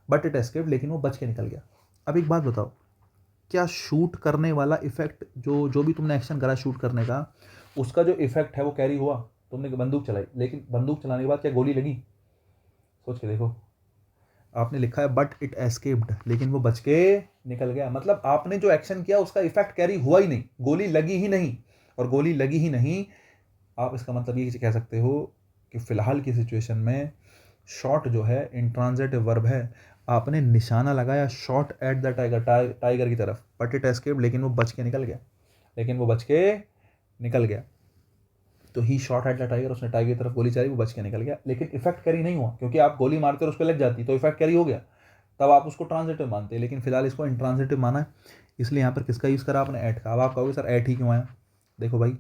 बट इट एस्केप्ड, लेकिन वो बच के निकल गया। अब एक बात बताओ, क्या शूट करने वाला इफेक्ट जो भी तुमने एक्शन करा शूट करने का, उसका जो इफेक्ट है वो कैरी हुआ। तुमने बंदूक चलाई, लेकिन बंदूक चलाने के बाद क्या गोली लगी, सोच के देखो। आपने लिखा है बट इट एस्केप्ड, लेकिन वो बच के निकल गया, मतलब आपने जो एक्शन किया उसका इफेक्ट कैरी हुआ ही नहीं, गोली लगी ही नहीं। और गोली लगी ही नहीं, आप इसका मतलब ये कह सकते हो कि फिलहाल की सिचुएशन में शॉट जो है इंट्रांजिटिव वर्ब है। आपने निशाना लगाया शॉट एट द टाइगर की तरफ, बट इट एस्केप्ड, लेकिन वो बच के निकल गया। तो ही शॉट एट द टाइगर, उसने टाइगर की तरफ गोली चलाई, वो बच के निकल गया, लेकिन इफेक्ट कैरी नहीं हुआ, क्योंकि आप गोली मारते और उस पर लग जाती तो इफेक्ट कैरी हो गया, तब आप उसको ट्रांजिटिव मानते हैं। लेकिन फिलहाल इसको इंट्रांजिटिव माना है, इसलिए यहाँ पर किसका यूज़ करा आपने, एट का। अब आप कहोगे सर एट ही क्यों आया। देखो भाई,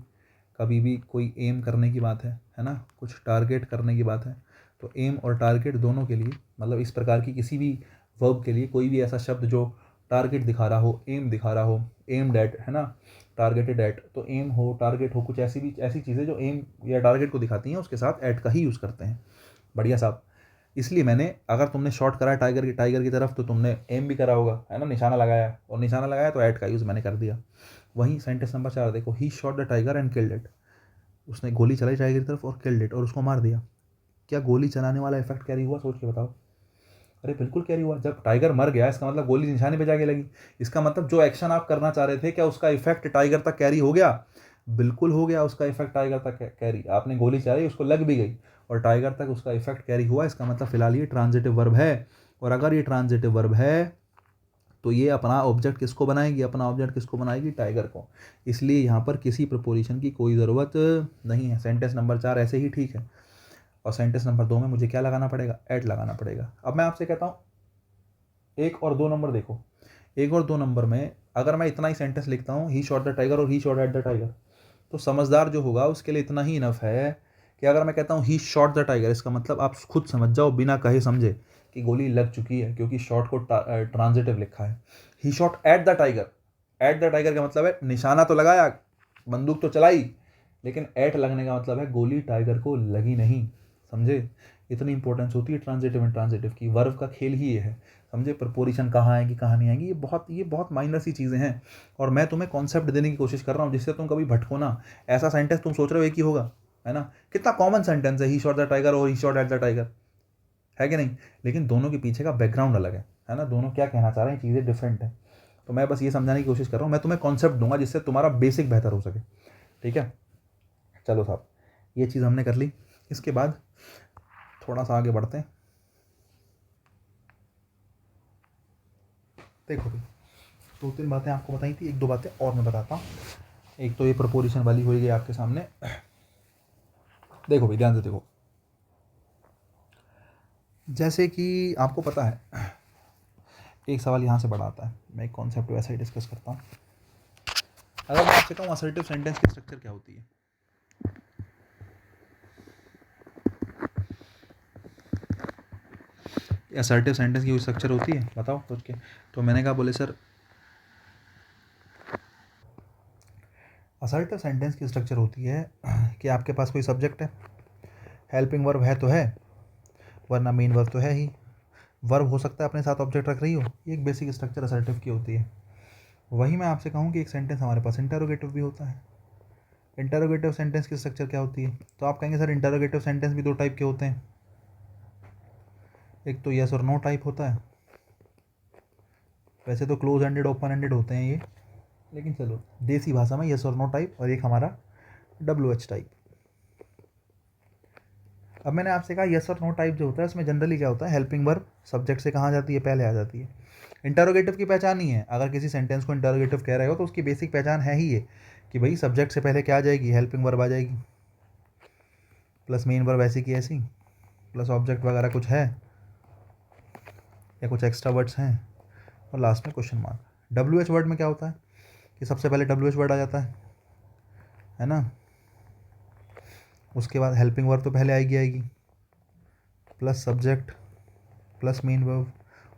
कभी भी कोई एम करने की बात है ना, कुछ टारगेट करने की बात है, तो एम और टारगेट दोनों के लिए, मतलब इस प्रकार की किसी भी वर्ब के लिए कोई भी ऐसा शब्द जो टारगेट दिखा रहा हो, एम दिखा रहा हो, एम्ड एट, है ना, टारगेटेड एट, तो एम हो, टारगेट हो, कुछ ऐसी चीज़ें जो एम या टारगेट को दिखाती हैं, उसके साथ एट का ही यूज़ करते हैं। बढ़िया साहब। इसलिए मैंने, अगर तुमने शॉट करा टाइगर की तरफ तो तुमने एम भी करा होगा, है ना, निशाना लगाया, और निशाना लगाया तो एट का यूज़ मैंने कर दिया। वहीं सेंटेंस नंबर 4 देखो, he shot the tiger and killed it, उसने गोली चलाई टाइगर की तरफ और किल्ड इट, और उसको मार दिया। क्या गोली चलाने वाला इफेक्ट कैरी हुआ, सोच के बताओ। अरे बिल्कुल कैरी हुआ, जब टाइगर मर गया इसका मतलब गोली निशाने पे जाके लगी, इसका मतलब जो एक्शन आप करना चाह रहे थे क्या उसका इफेक्ट टाइगर तक कैरी हो गया, बिल्कुल हो गया, उसका इफेक्ट टाइगर तक कैरी। आपने गोली चलाई, उसको लग भी गई और टाइगर तक उसका इफेक्ट कैरी हुआ, इसका मतलब फिलहाल ये ट्रांजिटिव वर्ब है। और अगर ये ट्रांजिटिव वर्ब है तो ये अपना ऑब्जेक्ट किसको बनाएगी, टाइगर को। इसलिए यहाँ पर किसी प्रपोजिशन की कोई ज़रूरत नहीं है। सेंटेंस नंबर 4 ऐसे ही ठीक है, और सेंटेंस नंबर 2 में मुझे क्या लगाना पड़ेगा, एट लगाना पड़ेगा। अब मैं आपसे कहता हूँ 1 और 2 नंबर देखो, 1 और 2 नंबर में अगर मैं इतना ही सेंटेंस लिखता हूँ, ही शॉट द टाइगर और ही शॉट एट द टाइगर, तो समझदार जो होगा उसके लिए इतना ही इनफ है कि अगर मैं कहता हूँ ही शॉट द टाइगर, इसका मतलब आप खुद समझ जाओ बिना कहे समझे कि गोली लग चुकी है, क्योंकि शॉट को ट्रांजिटिव लिखा है। He shot at the tiger, at the tiger का मतलब है निशाना तो लगाया, बंदूक तो चलाई, लेकिन एट लगने का मतलब है गोली टाइगर को लगी नहीं, समझे। इतनी इंपॉर्टेंस होती है ट्रांजिटिव एंड ट्रांजिटिव की, वर्ब का खेल ही ये है, समझे। प्रपोजिशन कहाँ आएगी कहाँ नहीं आएगी, ये बहुत माइनर सी चीज़ें हैं। और मैं तुम्हें कॉन्सेप्ट देने की कोशिश कर रहा हूँ जिससे तुम कभी भटको ना। ऐसा सेंटेंस तुम सोच रहे हो एक ही होगा, है ना, कितना कॉमन सेंटेंस है, ही शॉट द टाइगर और ही शॉट एट द टाइगर, है कि नहीं। लेकिन दोनों के पीछे का बैकग्राउंड अलग है ना, दोनों क्या कहना चाह रहे हैं, चीज़ें डिफरेंट हैं। तो मैं बस ये समझाने की कोशिश कर रहा हूँ, मैं तुम्हें कॉन्सेप्ट दूंगा जिससे तुम्हारा बेसिक बेहतर हो सके, ठीक है। चलो साहब, ये चीज़ हमने कर ली। इसके बाद थोड़ा सा आगे बढ़ते हैं। देखो भाई, 2-3 बातें आपको बताई थी, 1-2 बातें और मैं बताता हूँ। एक तो ये प्रपोजिशन वाली हो गई आपके सामने। देखो भाई, ध्यान से देखो, जैसे कि आपको पता है, एक सवाल यहाँ से बड़ा आता है, मैं एक कॉन्सेप्ट वैसा ही डिस्कस करता हूँ। अगर मैं आपसे कहूँ असर्टिव सेंटेंस की स्ट्रक्चर क्या होती है, असर्टिव सेंटेंस की कोई स्ट्रक्चर होती है, बताओ सोच के। तो मैंने कहा, बोले सर असर्टिव सेंटेंस की स्ट्रक्चर होती है कि आपके पास कोई सब्जेक्ट है, हेल्पिंग वर्ब है तो है, वरना मेन वर्ब तो है ही। वर्ब हो सकता है अपने साथ ऑब्जेक्ट रख रही हो, ये एक बेसिक स्ट्रक्चर असर्टिव की होती है। वही मैं आपसे कहूँ कि एक सेंटेंस हमारे पास इंटरोगेटिव भी होता है। इंटरोगेटिव सेंटेंस की स्ट्रक्चर क्या होती है, तो आप कहेंगे सर इंटरोगेटिव सेंटेंस भी 2 टाइप के होते हैं, एक तो यस और नो टाइप होता है। वैसे तो क्लोज एंडेड ओपन एंडेड होते हैं ये, लेकिन चलो देसी भाषा में यस और नो टाइप, और एक हमारा WH टाइप। अब मैंने आपसे कहा यस और नो टाइप जो होता है उसमें जनरली क्या होता है, हेल्पिंग वर्ब सब्जेक्ट से कहाँ जाती है, पहले आ जाती है। इंटरोगेटिव की पहचान ही है, अगर किसी सेंटेंस को इंटरोगेटिव कह रहे हो तो उसकी बेसिक पहचान है ही ये कि भाई सब्जेक्ट से पहले क्या आ जाएगी, हेल्पिंग वर्ब आ जाएगी, प्लस मेन वर्ब ऐसी की ऐसी, प्लस ऑब्जेक्ट वगैरह कुछ है या कुछ एक्स्ट्रा वर्ड्स हैं, और लास्ट में क्वेश्चन मार्क। WH वर्ड में क्या होता है कि सबसे पहले WH वर्ड आ जाता है ना, उसके बाद हेल्पिंग वर्ब तो पहले आएगी, plus subject plus main verb,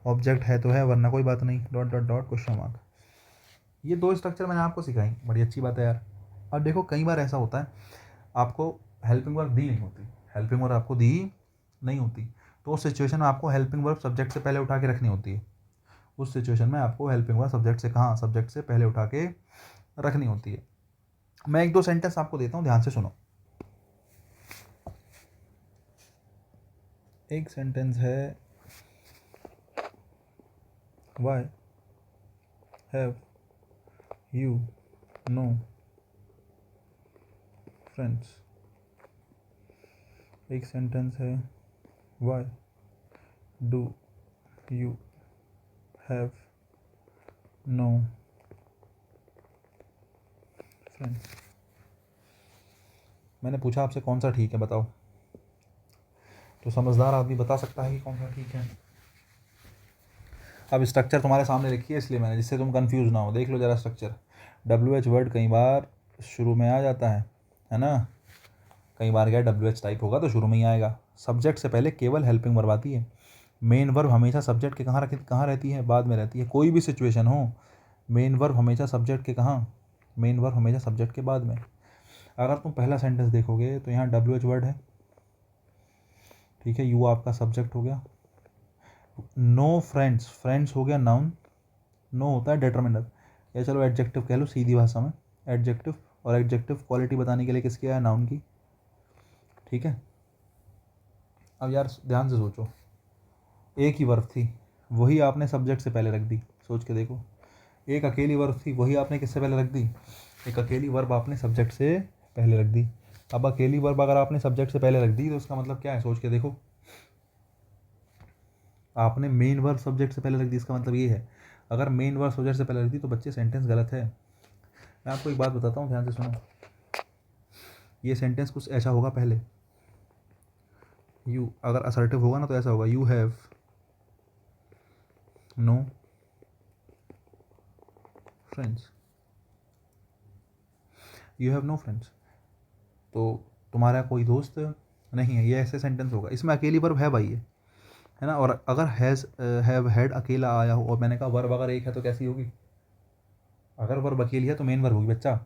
object है तो है वरना कोई बात नहीं, dot dot dot question mark. ये 2 स्ट्रक्चर मैंने आपको सिखाई, बड़ी अच्छी बात है यार। अब देखो कई बार ऐसा होता है आपको हेल्पिंग वर्ब दी नहीं होती, हेल्पिंग वर्ब आपको दी नहीं होती, तो उस सिचुएशन में आपको हेल्पिंग वर्ब सब्जेक्ट से पहले उठा के रखनी होती है। उस सिचुएशन में आपको हेल्पिंग वर्ब सब्जेक्ट से पहले उठा के रखनी होती है। मैं 1-2 सेंटेंस आपको देता हूँ, ध्यान से सुनो। एक सेंटेंस है, why have you no friends. एक सेंटेंस है, why do you have no friends. मैंने पूछा आपसे कौन सा ठीक है बताओ, तो समझदार आदमी बता सकता है कि कौन सा ठीक है। अब स्ट्रक्चर तुम्हारे सामने लिखी है इसलिए मैंने, जिससे तुम कंफ्यूज ना हो, देख लो जरा स्ट्रक्चर। WH वर्ड कई बार शुरू में आ जाता है ना, कई बार क्या WH टाइप होगा तो शुरू में ही आएगा। सब्जेक्ट से पहले केवल हेल्पिंग वर्ब आती है। मेन वर्ब हमेशा सब्जेक्ट के कहाँ रहती है, बाद में रहती है। कोई भी सिचुएशन हो, मेन वर्ब हमेशा सब्जेक्ट के कहाँ, मेन वर्ब हमेशा सब्जेक्ट के बाद में। अगर तुम पहला सेंटेंस देखोगे तो यहाँ WH वर्ड है, ठीक है, यू आपका सब्जेक्ट हो गया, नो फ्रेंड्स, फ्रेंड्स हो गया नाउन, नो होता है डिटर्मिनर, या चलो एडजेक्टिव कह लो सीधी भाषा में, एडजेक्टिव, और एडजेक्टिव क्वालिटी बताने के लिए किसकी है, नाउन की, ठीक है। अब यार ध्यान से सोचो, एक ही वर्ब थी, वही आपने सब्जेक्ट से पहले रख दी, सोच के देखो। एक अकेली वर्ब थी, वही आपने किससे पहले रख दी, एक अकेली वर्ब आपने सब्जेक्ट से पहले रख दी। अब अकेली वर्ब अगर आपने सब्जेक्ट से पहले रख दी तो उसका मतलब क्या है, सोच के देखो। आपने मेन वर्ब सब्जेक्ट से पहले रख दी, इसका मतलब ये है अगर मेन वर्ब सब्जेक्ट से पहले रख दी तो बच्चे सेंटेंस गलत है। मैं आपको एक बात बताता हूँ, ध्यान से सुनो। ये सेंटेंस कुछ ऐसा होगा, पहले यू अगर असर्टिव होगा ना तो ऐसा होगा, you have no friends, you have no friends, तो तुम्हारा कोई दोस्त नहीं है, ये ऐसे सेंटेंस होगा। इसमें अकेली वर्ब है भाई ये, है ना। और अगर हैज़ हैव हैड अकेला आया हो, और मैंने कहा वर्ब अगर एक है तो कैसी होगी, अगर वर्ब अकेली है तो मेन वर्ब होगी बच्चा,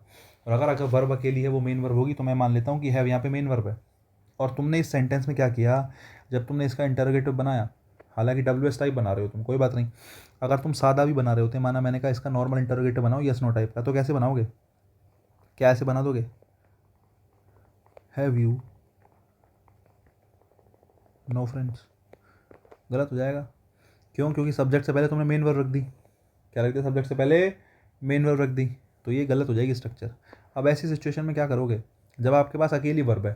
और अगर अगर वर्ब अकेली है वो मेन वर्ब होगी तो मैं मान लेता हूँ कि हैव यहाँ पे मेन वर्ब है। और तुमने इस सेंटेंस में क्या किया, जब तुमने इसका इंटरोगेटिव बनाया, हालांकि WH टाइप बना रहे हो तुम, कोई बात नहीं, अगर तुम सादा भी बना रहे होते, माना मैंने कहा इसका नॉर्मल इंटरोगेटिव बनाओ यस नो टाइप का, तो कैसे बनाओगे, क्या ऐसे बना दोगे, हैव यू नो फ्रेंड्स, गलत हो जाएगा। क्यों, क्योंकि सब्जेक्ट से पहले तुमने मेन वर्ब रख दी, क्या रख दिया, सब्जेक्ट से पहले मेन वर्ब रख दी, तो ये गलत हो जाएगी स्ट्रक्चर। अब ऐसी सिचुएशन में क्या करोगे, जब आपके पास अकेली वर्ब है,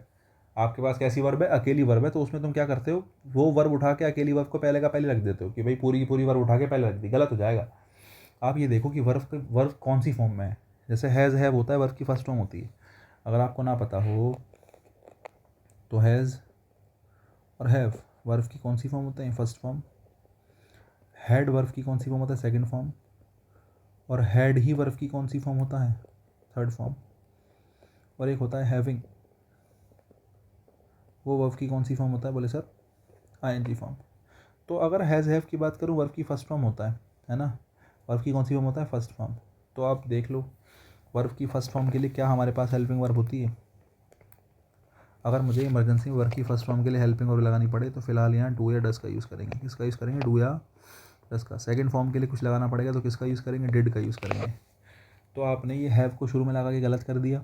आपके पास कैसी वर्ब है, अकेली वर्ब है, तो उसमें तुम क्या करते हो, वो वर्ब उठा के अकेली वर्ब को पहले का पहले रख देते हो कि भाई पूरी की पूरी वर्ब उठा के पहले रख दी, गलत हो जाएगा। आप ये देखो कि वर्ब कौन सी फॉर्म में है, जैसे हैज़ हैव होता है वर्ब की फर्स्ट फॉर्म होती है, अगर आपको ना पता हो तो हैज़ और हैव वर्ब की कौन सी फॉर्म होते हैं, फर्स्ट फॉर्म। हैड वर्ब की कौन सी फॉर्म होता है, सेकंड फॉर्म। और हैड ही वर्ब की कौन सी फॉर्म होता है, थर्ड फॉर्म। और एक होता है हैविंग, वो वर्ब की कौन सी फॉर्म होता है, बोले सर ING फॉर्म। तो अगर हैज़ हैव की बात करूँ, वर्ब की फर्स्ट फॉर्म होता है ना, वर्ब की कौन सी फॉर्म होता है, फर्स्ट फॉर्म। तो आप देख लो वर्ब की फर्स्ट फॉर्म के लिए क्या हमारे पास हेल्पिंग वर्ब होती है। अगर मुझे इमरजेंसी में वर्ब की फर्स्ट फॉर्म के लिए हेल्पिंग वर्ब लगानी पड़े तो फिलहाल यहाँ डू या डस का यूज़ करेंगे, किसका यूज़ करेंगे, डू या डस का। सेकंड फॉर्म के लिए कुछ लगाना पड़ेगा तो किसका यूज़ करेंगे, डिड का यूज़ करेंगे। तो आपने ये हैव को शुरू में लगा के गलत कर दिया।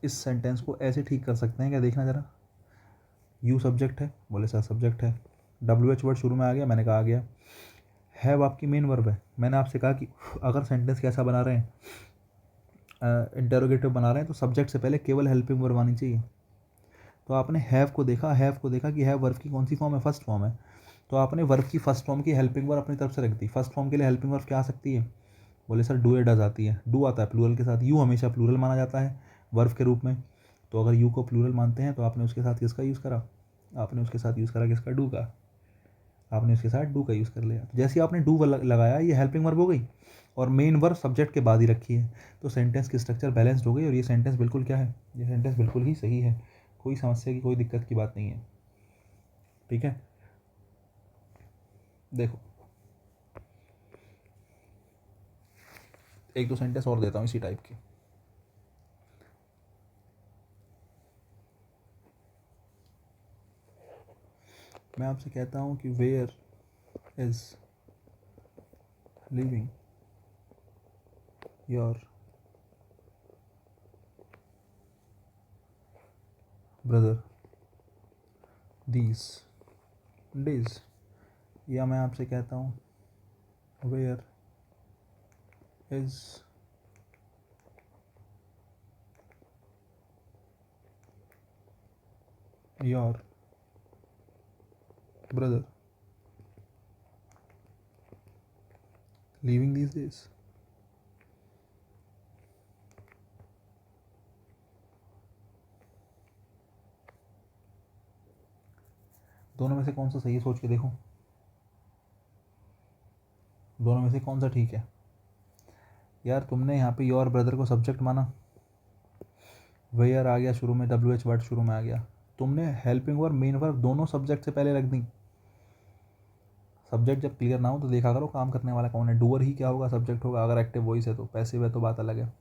इस सेंटेंस को ऐसे ठीक कर सकते हैं क्या, देखना ज़रा। यू सब्जेक्ट है, बोले सर सब्जेक्ट है, WH वर्ड शुरू में आ गया, मैंने कहा आ गया। हैव आपकी मेन वर्ब है, मैंने आपसे कहा कि अगर सेंटेंस कैसा बना रहे हैं, इंटरोगेटिव बना रहे हैं, तो सब्जेक्ट से पहले केवल हेल्पिंग वर्ब आनी चाहिए। तो आपने हैव को देखा कि हैव वर्ब की कौन सी फॉर्म है, फर्स्ट फॉर्म है, तो आपने वर्ब की फर्स्ट फॉर्म की हेल्पिंग वर्ब अपनी तरफ से रख दी। फर्स्ट फॉर्म के लिए हेल्पिंग वर्ब क्या आ सकती है, बोले सर डू या डज आती है, डू आता है प्लूरल के साथ, यू हमेशा प्लूरल माना जाता है वर्ब के रूप में, तो अगर यू को प्लूरल मानते हैं तो आपने उसके साथ किसका यूज़ करा, आपने उसके साथ यूज़ करा किसका, डू का, आपने उसके साथ डू का यूज़ कर लिया। तो जैसे ही आपने डू लगाया ये हेल्पिंग वर्ब हो गई और मेन वर्ब सब्जेक्ट के बाद ही रखी है, तो सेंटेंस की स्ट्रक्चर बैलेंस्ड हो गई और ये सेंटेंस बिल्कुल क्या है, ये सेंटेंस बिल्कुल ही सही है, कोई समस्या की कोई दिक्कत की बात नहीं है। ठीक है, देखो एक दो सेंटेंस और देता हूँ इसी टाइप की। मैं आपसे कहता हूँ कि where is living your brother these days, या मैं आपसे कहता हूँ where is your brother living these days. दोनों में से कौन सा सही है, सोच के देखो, दोनों में से कौन सा ठीक है। यार तुमने यहाँ पे योर ब्रदर को सब्जेक्ट माना, वेयर आ गया शुरू में, WH वर्ड शुरू में आ गया, तुमने हेल्पिंग वर्ब मेन वर्ब दोनों सब्जेक्ट से पहले रख दी। सब्जेक्ट जब क्लियर ना हो तो देखा करो काम करने वाला कौन है, डूअर ही क्या होगा, सब्जेक्ट होगा, अगर एक्टिव वॉइस है तो, पैसिव है तो बात अलग है।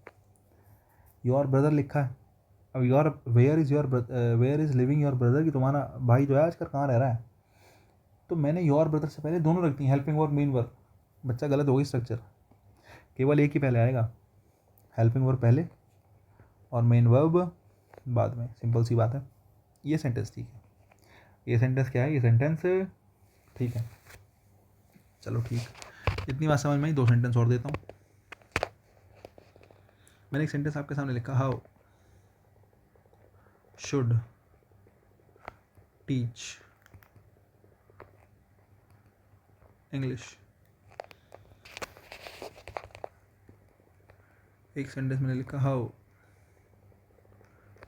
योर ब्रदर लिखा है, अब your where is living your brother की तुम्हारा भाई जो है आजकल कहाँ रह रहा है, तो मैंने योर ब्रदर से पहले दोनों रख दी, हेल्पिंग वर्ब मेन वर्ब। बच्चा गलत होगी स्ट्रक्चर, केवल एक ही पहले आएगा, हेल्पिंग वर्ब पहले और मेन वर्ब बाद में, सिंपल सी बात है। ये सेंटेंस ठीक है, ये सेंटेंस क्या है, ये सेंटेंस ठीक है। चलो ठीक, इतनी बात समझ में आई, दो सेंटेंस और देता हूँ। मैंने एक सेंटेंस आपके सामने लिखा, हाउ शुड टीच इंग्लिश। एक सेंटेंस मैंने लिखा, how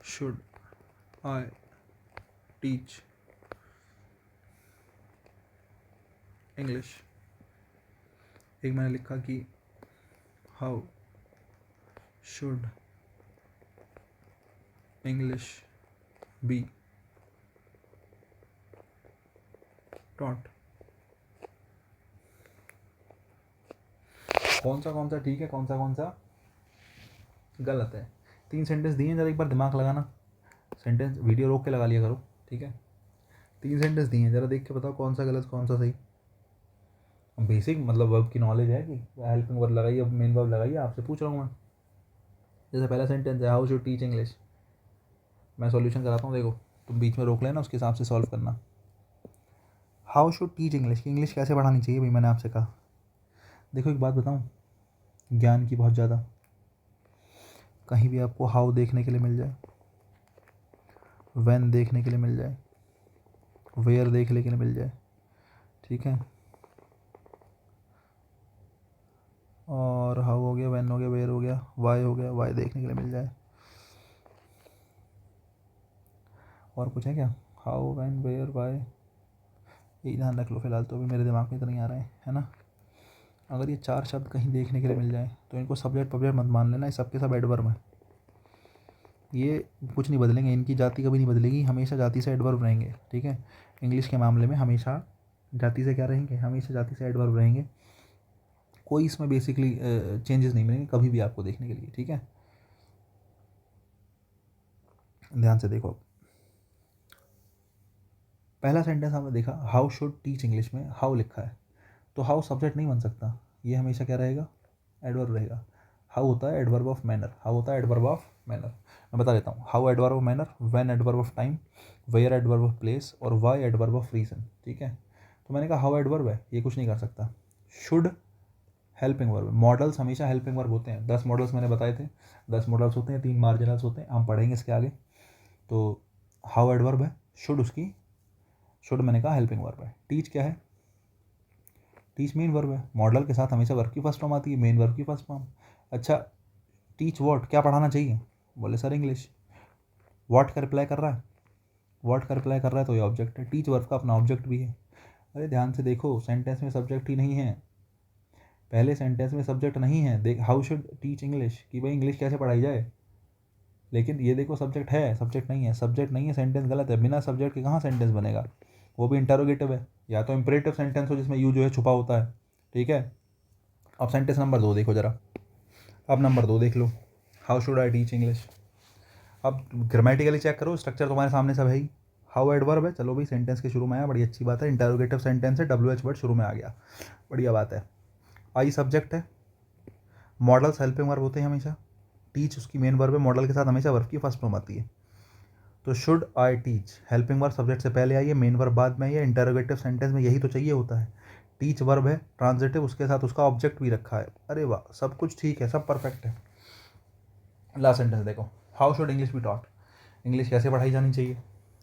should I teach English. एक मैंने लिखा कि how should English be taught. कौन सा ठीक है, कौन सा गलत है, 3 सेंटेंस दिए हैं, ज़रा एक बार दिमाग लगाना, सेंटेंस वीडियो रोक के लगा लिया करो, ठीक है। 3 सेंटेंस दिए हैं, ज़रा देख के बताओ कौन सा गलत कौन सा सही। बेसिक मतलब वर्ब की नॉलेज है कि हेल्पिंग वर्ब लगाइए, मेन वर्ब लगाइए, आपसे पूछ रहा हूँ मैं। जैसे पहला सेंटेंस है हाउ शुड टीच इंग्लिश, मैं सॉल्यूशन कराता हूँ, देखो तुम बीच में रोक लेना, उसके हिसाब से सॉल्व करना। How should teach English, English कैसे पढ़ानी चाहिए भाई, मैंने आपसे कहा। देखो एक बात बताऊँ, ज्ञान की बहुत ज़्यादा, कहीं भी आपको हाउ देखने के लिए मिल जाए, व्हेन देखने के लिए मिल जाए, वेयर देखने के लिए मिल जाए, ठीक है, और हाउ हो गया, व्हेन हो गया, वेयर हो गया, वाई हो गया, वाई देखने के लिए मिल जाए, और कुछ है क्या, हाउ व्हेन वेयर वाई, यही ध्यान रख लो फिलहाल, तो अभी मेरे दिमाग में इतना नहीं आ रहा है ना। अगर ये 4 शब्द कहीं देखने के लिए मिल जाए तो इनको सब्जेक्ट पब्जेक्ट मत मान लेना, ये सबके सब एडवर्ब है, ये कुछ नहीं बदलेंगे, इनकी जाति कभी नहीं बदलेगी, हमेशा जाति से एडवर्ब रहेंगे, ठीक है। इंग्लिश के मामले में हमेशा जाति से क्या रहेंगे, हमेशा जाति से एडवर्ब रहेंगे, कोई इसमें बेसिकली चेंजेस नहीं मिलेंगे कभी भी आपको देखने के लिए, ठीक है। ध्यान से देखो, पहला सेंटेंस हमने देखा हाउ शुड टीच इंग्लिश में हाउ लिखा है, तो हाउ सब्जेक्ट नहीं बन सकता, ये हमेशा क्या रहेगा, एडवर्ब रहेगा। हाउ होता है एडवर्ब ऑफ मैनर, हाउ होता है एडवर्ब ऑफ मैनर, मैं बता देता हूँ, how adverb of manner, when adverb of time, where adverb of place, और वाई एडवर्ब ऑफ रीजन, ठीक है। तो मैंने कहा हाउ एडवर्ब है, ये कुछ नहीं कर सकता। शुड हेल्पिंग वर्ब, मॉडल्स हमेशा हेल्पिंग वर्ब होते हैं, 10 मॉडल्स मैंने बताए थे, 10 मॉडल्स होते हैं, 3 मार्जिनल्स होते हैं, हम पढ़ेंगे इसके आगे। तो हाउ एडवर्ब है, शुड उसकी, शुड मैंने कहा हेल्पिंग वर्ब है। टीच क्या है, टीच मेन वर्ब है, मॉडल के साथ हमेशा वर्ब की फर्स्ट फॉर्म आती है, मेन वर्ब की फर्स्ट फॉर्म। अच्छा, टीच वॉट, क्या पढ़ाना चाहिए, बोले सर इंग्लिश, वॉट का रिप्लाई कर रहा है, वॉट का रिप्लाई कर रहा है तो ये ऑब्जेक्ट है, टीच वर्ब का अपना ऑब्जेक्ट भी है। अरे ध्यान से देखो, सेंटेंस में सब्जेक्ट ही नहीं है, पहले सेंटेंस में सब्जेक्ट नहीं है, देख हाउ शुड टीच इंग्लिश कि भाई इंग्लिश कैसे पढ़ाई जाए, लेकिन ये देखो सब्जेक्ट है, सब्जेक्ट नहीं है, सब्जेक्ट नहीं है, सेंटेंस गलत है, बिना सब्जेक्ट के कहाँ सेंटेंस बनेगा, वो भी इंटरोगेटिव है, या तो इंपरेटिव सेंटेंस हो जिसमें यू जो है छुपा होता है, ठीक है। अब सेंटेंस नंबर 2 देखो जरा, अब नंबर 2 देख लो, how should I teach English. अब ग्रामेटिकली चेक करो, स्ट्रक्चर तुम्हारे सामने सब है ही, हाउ एडवर्ब है, चलो भाई सेंटेंस के शुरू में आया, बड़ी अच्छी बात है, इंटरोगेटिव सेंटेंस है, डब्ल्यू एच वर्ड शुरू में आ गया, बढ़िया बात है। आई सब्जेक्ट है, मॉडल्स हेल्पिंग वर्ब होते हैं हमेशा, टीच उसकी मेन वर्ब है, मॉडल के साथ हमेशा वर्ब की फर्स्ट फॉर्म आती है। तो should I teach, helping verb subject से पहले आई है, मेन वर्ब बाद में आई है, इंटरोगेटिव सेंटेंस में यही तो चाहिए होता है। टीच वर्ब है, ट्रांजिटिव, उसके साथ उसका ऑब्जेक्ट भी रखा है, अरे वाह सब कुछ ठीक है, सब परफेक्ट है। लास्ट सेंटेंस देखो, how should English be taught, English कैसे पढ़ाई जानी चाहिए,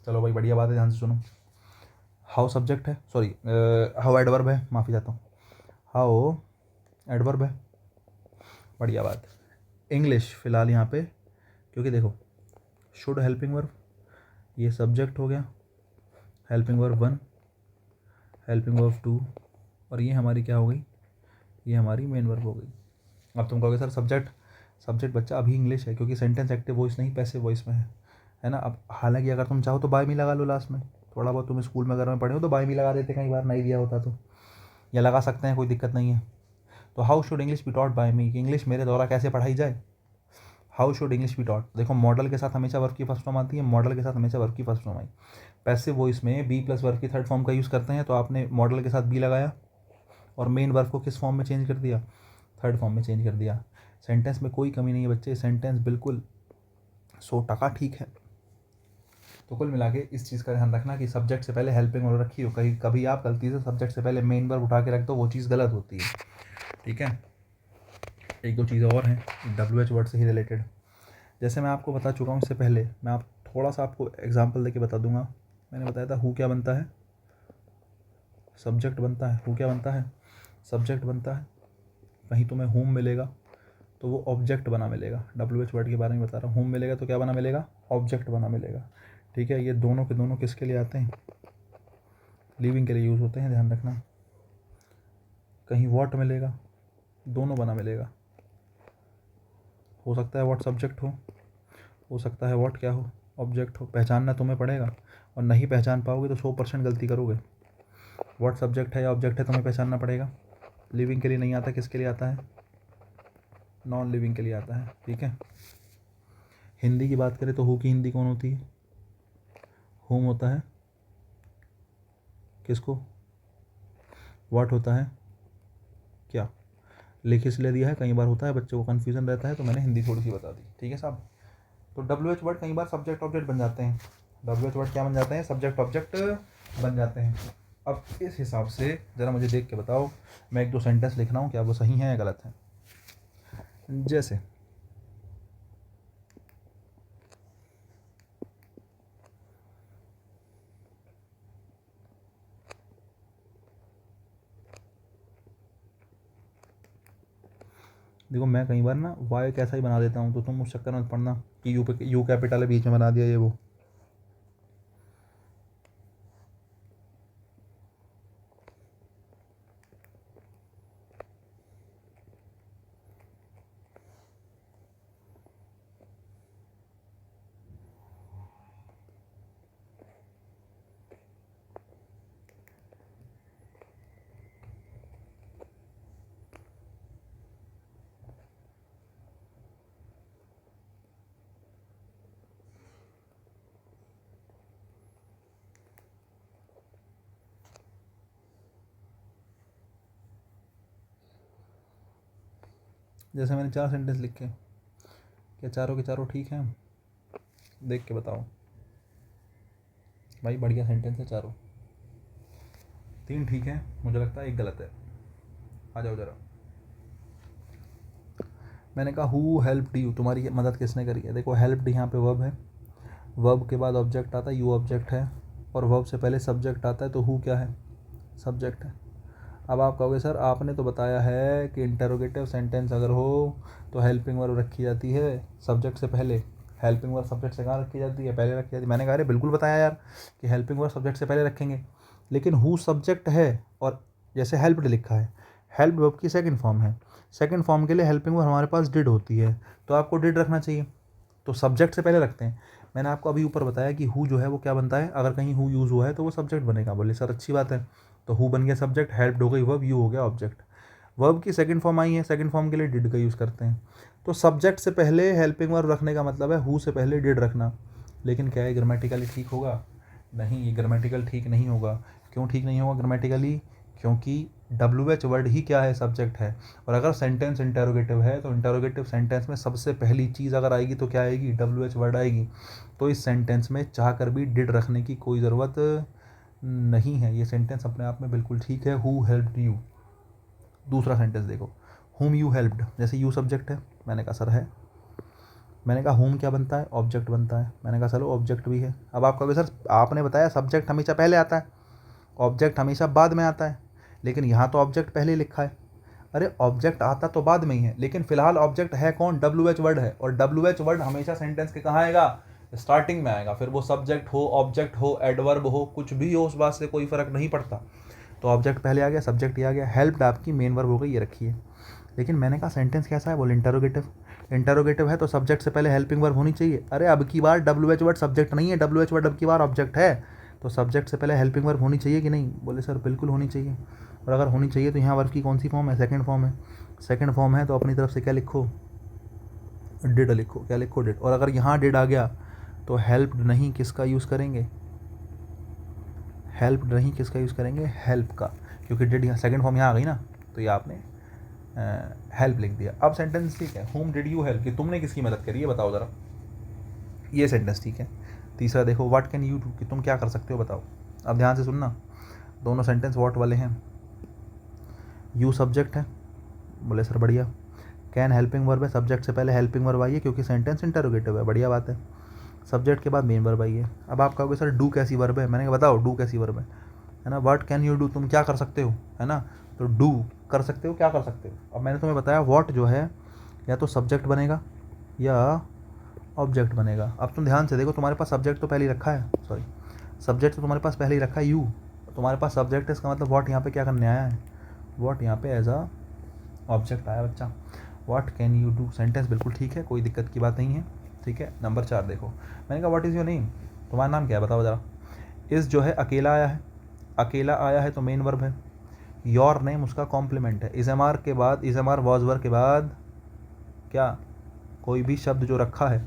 चलो भाई बढ़िया बात है, ध्यान से सुनो। हाउ सब्जेक्ट है, सॉरी हाउ एडवर्ब है, माफ़ी चाहता हूँ, हाउ एडवर्ब है, बढ़िया बात। इंग्लिश फिलहाल यहाँ पे, क्योंकि देखो शुड हेल्पिंग वर्ब, ये सब्जेक्ट हो गया, हेल्पिंग वर्ब 1, हेल्पिंग वर्ब 2, और ये हमारी क्या हो गई, ये हमारी मेन वर्ब हो गई। अब तुम कहोगे सर सब्जेक्ट, सब्जेक्ट बच्चा अभी इंग्लिश है क्योंकि सेंटेंस एक्टिव वॉइस नहीं पैसिव वॉइस में है ना। अब हालांकि अगर तुम चाहो तो बाय मी लगा लो लास्ट में, थोड़ा बहुत तुम स्कूल में अगर में पढ़े हो तो बाय मी लगा देते कई बार, नहीं दिया होता तो, या लगा सकते हैं, कोई दिक्कत नहीं है। तो how should English be taught by me, कि इंग्लिश मेरे द्वारा कैसे पढ़ाई जाए। How should English be taught, देखो मॉडल के साथ हमेशा वर्ब की फर्स्ट फॉर्म आती है, मॉडल के साथ हमेशा वर्ब की first form I. Passive voice में बी प्लस वर्ब की थर्ड फॉर्म का यूज़ करते हैं, तो आपने मॉडल के साथ बी लगाया और मेन वर्ब को किस फॉर्म में चेंज कर दिया, थर्ड फॉर्म में चेंज कर दिया। सेंटेंस में कोई कमी नहीं है बच्चे, सेंटेंस बिल्कुल 100% ठीक है। तो कुल मिला के इस चीज़ का ध्यान रखना कि सब्जेक्ट से पहले हेल्पिंग वर्ब रखी हो, कहीं कभी आप गलती से सब्जेक्ट से पहले मेन वर्ब उठा के रख दो, वो चीज़ गलत होती है, ठीक है। एक दो चीज़ें और हैं डब्ल्यू एच वर्ड से ही रिलेटेड, जैसे मैं आपको बता चुका हूँ इससे पहले, मैं आप थोड़ा सा आपको एग्जांपल देके बता दूंगा। मैंने बताया था हु क्या बनता है, सब्जेक्ट बनता है, हु क्या बनता है, सब्जेक्ट बनता है, कहीं तुम्हें होम मिलेगा तो वो ऑब्जेक्ट बना मिलेगा, डब्ल्यू एच वर्ड के बारे में बता रहा हूँ, होम मिलेगा तो क्या बना मिलेगा, ऑब्जेक्ट बना मिलेगा, ठीक है। ये दोनों के दोनों किसके लिए आते हैं, लिविंग के लिए यूज़ होते हैं, ध्यान रखना। कहीं वॉट मिलेगा, दोनों बना मिलेगा, हो सकता है वॉट सब्जेक्ट हो सकता है वॉट क्या हो, ऑब्जेक्ट हो, पहचानना तुम्हें पड़ेगा, और नहीं पहचान पाओगे तो 100% गलती करोगे। वॉट सब्जेक्ट है या ऑब्जेक्ट है तुम्हें पहचानना पड़ेगा। लिविंग के लिए नहीं आता, किसके लिए आता है, नॉन लिविंग के लिए आता है, ठीक है। हिंदी की बात करें तो हु की हिंदी कौन होती है? हुम होता है किसको? व्हाट होता है क्या? लिख इसलिए दिया है, कई बार होता है बच्चों को कन्फ्यूजन रहता है, तो मैंने हिंदी थोड़ी सी बता दी, ठीक है साहब। तो डब्ल्यू एच वर्ड कई बार सब्जेक्ट ऑब्जेक्ट बन जाते हैं। डब्ल्यू एच वर्ड क्या बन जाते हैं? सब्जेक्ट ऑब्जेक्ट बन जाते हैं। अब इस हिसाब से ज़रा मुझे देख के बताओ, मैं एक दो सेंटेंस लिख रहा हूँ, क्या वो सही है या गलत है। जैसे देखो, मैं कई बार ना वाई कैसा ही बना देता हूँ, तो तुम उस चक्कर में मत पड़ना कि यू पे यू कैपिटल है बीच में बना दिया ये वो। जैसे मैंने 4 सेंटेंस लिखे, क्या चारों के चारों ठीक हैं? देख के बताओ भाई, बढ़िया सेंटेंस है चारों। 3 ठीक है, मुझे लगता है 1 गलत है। आ जाओ ज़रा। मैंने कहा हु हेल्प्ड यू, तुम्हारी मदद किसने करी है? देखो, हेल्प्ड यहाँ पे वर्ब है, वर्ब के बाद ऑब्जेक्ट आता है, यू ऑब्जेक्ट है, और वर्ब से पहले सब्जेक्ट आता है, तो हु क्या है? सब्जेक्ट है। अब आप कहोगे सर आपने तो बताया है कि इंटरोगेटिव सेंटेंस अगर हो तो हेल्पिंग वर्ब रखी जाती है सब्जेक्ट से पहले। हेल्पिंग वर्ब सब्जेक्ट से कहाँ रखी जाती है? पहले रखी जाती है। मैंने कहा अरे बिल्कुल बताया यार कि हेल्पिंग वर्ब सब्जेक्ट से पहले रखेंगे, लेकिन हु सब्जेक्ट है और जैसे हेल्प्ड लिखा है, हेल्प वर्ब की सेकंड फॉर्म है, सेकंड फॉर्म के लिए हेल्पिंग वर्ब हमारे पास डिड होती है, तो आपको डिड रखना चाहिए, तो सब्जेक्ट से पहले रखते हैं। मैंने आपको अभी ऊपर बताया कि हु जो है वो क्या बनता है, अगर कहीं हु यूज़ हुआ है तो वो सब्जेक्ट बनेगा। बोले सर अच्छी बात है, तो हु बन गया सब्जेक्ट, हेल्प्ड हो गई वर्ब, यू हो गया ऑब्जेक्ट। वर्ब की सेकंड फॉर्म आई है, सेकंड फॉर्म के लिए डिड का यूज़ करते हैं। तो सब्जेक्ट से पहले हेल्पिंग वर्ब रखने का मतलब है हु से पहले डिड रखना। लेकिन क्या है ग्रामेटिकली ठीक होगा? नहीं, ये ग्रामेटिकल ठीक नहीं होगा। क्यों ठीक नहीं होगा ग्रामेटिकली? क्योंकि डब्ल्यू एच वर्ड ही क्या है? सब्जेक्ट है। और अगर सेंटेंस इंटरोगेटिव है तो इंटरोगेटिव सेंटेंस में सबसे पहली चीज़ अगर आएगी तो क्या आएगी? डब्ल्यू एच वर्ड आएगी। तो इस सेंटेंस में चाह कर भी डिड रखने की कोई ज़रूरत नहीं है। ये सेंटेंस अपने आप में बिल्कुल ठीक है, हु हेल्प्ड यू। दूसरा सेंटेंस देखो, हुम यू हेल्प्ड, जैसे यू सब्जेक्ट है, मैंने कहा सर है, मैंने कहा होम क्या बनता है? ऑब्जेक्ट बनता है, मैंने कहा चलो ऑब्जेक्ट भी है। अब आप कहोगे सर आपने बताया सब्जेक्ट हमेशा पहले आता है, ऑब्जेक्ट हमेशा बाद में आता है, लेकिन यहाँ तो ऑब्जेक्ट पहले लिखा है। अरे ऑब्जेक्ट आता तो बाद में ही है, लेकिन फिलहाल ऑब्जेक्ट है कौन? डब्ल्यू एच वर्ड है, और डब्ल्यू एच वर्ड हमेशा सेंटेंस के कहाँ आएगा? स्टार्टिंग में आएगा। फिर वो सब्जेक्ट हो, ऑब्जेक्ट हो, एडवर्ब हो, कुछ भी हो, उस बात से कोई फ़र्क नहीं पड़ता। तो ऑब्जेक्ट पहले आ गया, सब्जेक्ट ही आ गया। हेल्प्ड आपकी मेन वर्ब हो गई, ये रखिए। लेकिन मैंने कहा सेंटेंस कैसा है? बोले इंटरोगेटिव। इंटरोगेटिव है तो सब्जेक्ट से पहले हेल्पिंग वर्ब होनी चाहिए। अरे अब की बार डब्ल्यू एच वर्ड सब्जेक्ट नहीं है, डब्ल्यू एच वर्ड अब की बार ऑब्जेक्ट है, तो सब्जेक्ट से पहले हेल्पिंग वर्ब होनी चाहिए कि नहीं? बोले सर बिल्कुल होनी चाहिए। और अगर होनी चाहिए तो यहाँ वर्ब की कौन सी फॉर्म है? सेकंड फॉर्म है। सेकंड फॉर्म है तो अपनी तरफ से क्या लिखो? डिड लिखो। क्या लिखो? डिड। और अगर यहाँ डिड आ गया तो हेल्प्ड नहीं किसका यूज़ करेंगे? हेल्प नहीं किसका यूज़ करेंगे? हेल्प का, क्योंकि डिड यहाँ सेकंड फॉर्म यहाँ आ गई ना, तो ये आपने हेल्प लिख दिया। अब सेंटेंस ठीक है, होम डिड यू हेल्प, कि तुमने किसकी मदद करी है बताओ ज़रा, ये सेंटेंस ठीक है। तीसरा देखो, व्हाट कैन यू डू, कि तुम क्या कर सकते हो बताओ। अब ध्यान से सुनना, दोनों सेंटेंस व्हाट वाले हैं। यू सब्जेक्ट है, बोले सर बढ़िया। कैन हेल्पिंग वर्ब है, सब्जेक्ट से पहले हेल्पिंग वर्ब आई है क्योंकि सेंटेंस इंटरोगेटिव है, बढ़िया बात है। सब्जेक्ट के बाद मेन वर्ब आई है। अब आप कहोगे सर डू कैसी वर्ब है? मैंने कहा बताओ डू कैसी वर्ब है ना। व्हाट कैन यू डू, तुम क्या कर सकते हो, है ना। तो डू कर सकते हो, क्या कर सकते हो। अब मैंने तुम्हें बताया व्हाट जो है या तो सब्जेक्ट बनेगा या ऑब्जेक्ट बनेगा। अब तुम ध्यान से देखो, तुम्हारे पास सब्जेक्ट तो पहले ही रखा है, सॉरी सब्जेक्ट तो तुम्हारे पास पहले ही रखा है यू, तुम्हारे पास सब्जेक्ट है, इसका मतलब व्हाट यहाँ पे क्या करने आया है? व्हाट यहाँ पे एज अ ऑब्जेक्ट आया बच्चा। What can you do, sentence बिल्कुल ठीक है, कोई दिक्कत की बात नहीं है, ठीक है। नंबर 4 देखो, मैंने कहा व्हाट इज़ योर नेम, तुम्हारा नाम क्या है बताओ ज़रा। इस जो है अकेला आया है, अकेला आया है तो मेन वर्ब है। योर नेम उसका कॉम्प्लीमेंट है। इज एम आर के बाद, is am are was verb के बाद क्या कोई भी शब्द जो रखा है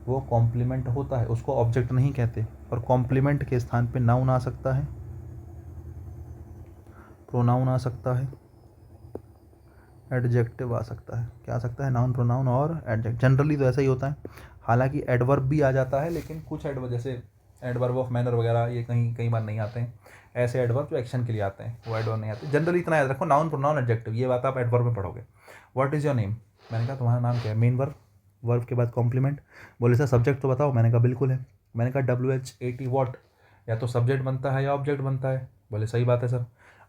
वो कॉम्प्लीमेंट होता है, उसको ऑब्जेक्ट नहीं कहते। और कॉम्प्लीमेंट के स्थान पे नाउन आ सकता है, प्रोनाउन आ सकता है, एडजेक्टिव आ सकता है। क्या आ सकता है? नाउन, प्रोनाउन और एडजेक्ट। जनरली तो ऐसा ही होता है, हालांकि एडवर्ब भी आ जाता है, लेकिन कुछ एडवर्ब जैसे एडवर्ब ऑफ मैनर वगैरह ये कहीं कई बार नहीं आते हैं। ऐसे एडवर्ब जो एक्शन के लिए आते हैं वो एडवर्ब नहीं आते। जनरली इतना याद रखो, नाउन, प्रोनाउन, एडजेक्टिव, ये बात आप एडवर्ब में पढ़ोगे। व्हाट इज़ योर नेम, मैंने कहा तुम्हारा नाम क्या है, मेन वर्ब, वर्ब के बाद कॉम्प्लीमेंट। बोले सर सब्जेक्ट तो बताओ, मैंने कहा बिल्कुल है। मैंने कहा WHAT वॉट, या तो सब्जेक्ट बनता है या ऑब्जेक्ट बनता है। बोले सही बात है सर।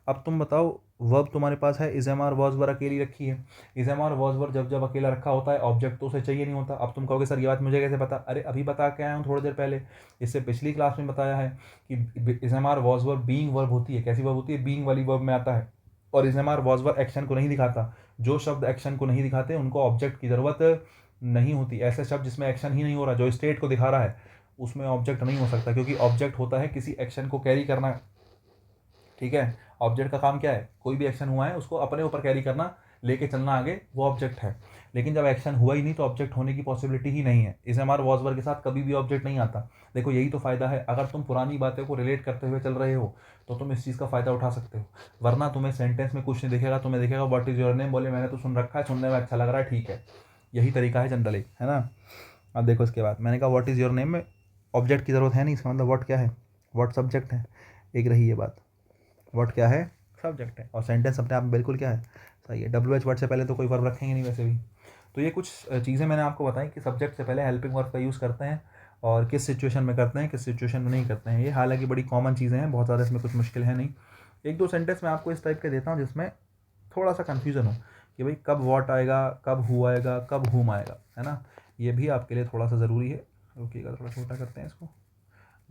अब तुम बताओ, वर्ब तुम्हारे पास है is am are was were अकेली रखी है। Is am are was were जब जब अकेला रखा होता है, ऑब्जेक्ट तो उसे चाहिए नहीं होता। अब तुम कहोगे सर ये बात मुझे कैसे पता? अरे अभी बता के आया हूँ थोड़ी देर पहले, इससे पिछली क्लास में बताया है कि is am are was were being verb होती है। कैसी वर्ब होती है? बीइंग वाली वर्ब में आता है। और is am are was were action को नहीं दिखाता। जो शब्द एक्शन को नहीं दिखाते उनको ऑब्जेक्ट की ज़रूरत नहीं होती। ऐसे शब्द जिसमें एक्शन ही नहीं हो रहा, जो स्टेट को दिखा रहा है, उसमें ऑब्जेक्ट नहीं हो सकता, क्योंकि ऑब्जेक्ट होता है किसी एक्शन को कैरी करना। ठीक है, ऑब्जेक्ट का काम क्या है? कोई भी एक्शन हुआ है उसको अपने ऊपर कैरी करना, लेके चलना आगे, वो ऑब्जेक्ट है। लेकिन जब एक्शन हुआ ही नहीं तो ऑब्जेक्ट होने की पॉसिबिलिटी ही नहीं है। इस एम आर वॉज वर के साथ कभी भी ऑब्जेक्ट नहीं आता। देखो यही तो फ़ायदा है, अगर तुम पुरानी बातें को रिलेट करते हुए चल रहे हो तो तुम इस चीज़ का फ़ायदा उठा सकते हो। वरना तुम्हें सेंटेंस में कुछ नहीं दिखेगा, तुम्हें दिखेगा व्हाट इज़ योर नेम, बोले मैंने तो सुन रखा है, सुनने में अच्छा लग रहा है, ठीक है। यही तरीका है जनरली, है ना। अब देखो इसके बाद मैंने कहा व्हाट इज़ योर नेम में ऑब्जेक्ट की ज़रूरत है नहीं, इसका मतलब व्हाट क्या है? व्हाट सब्जेक्ट है। एक रही ये बात, व्हाट क्या है? सब्जेक्ट है। और सेंटेंस अपने आप में बिल्कुल क्या है? सही है। WH वर्ड से पहले तो कोई वर्ब रखेंगे नहीं वैसे भी। तो ये कुछ चीज़ें मैंने आपको बताई कि सब्जेक्ट से पहले हेल्पिंग वर्ब का यूज़ करते हैं, और किस सिचुएशन में करते हैं, किस सिचुएशन में नहीं करते हैं। ये हालांकि बड़ी कॉमन चीज़ें हैं, बहुत ज़्यादा इसमें कुछ मुश्किल है नहीं। एक दो सेंटेंस मैं आपको इस टाइप के देता हूँ जिसमें थोड़ा सा कन्फ्यूज़न हो कि भाई कब वॉट आएगा, कब हु आएगा, कब हुम आएगा, है ना। ये भी आपके लिए थोड़ा सा ज़रूरी है। रुकिएगा, थोड़ा छोटा करते हैं इसको।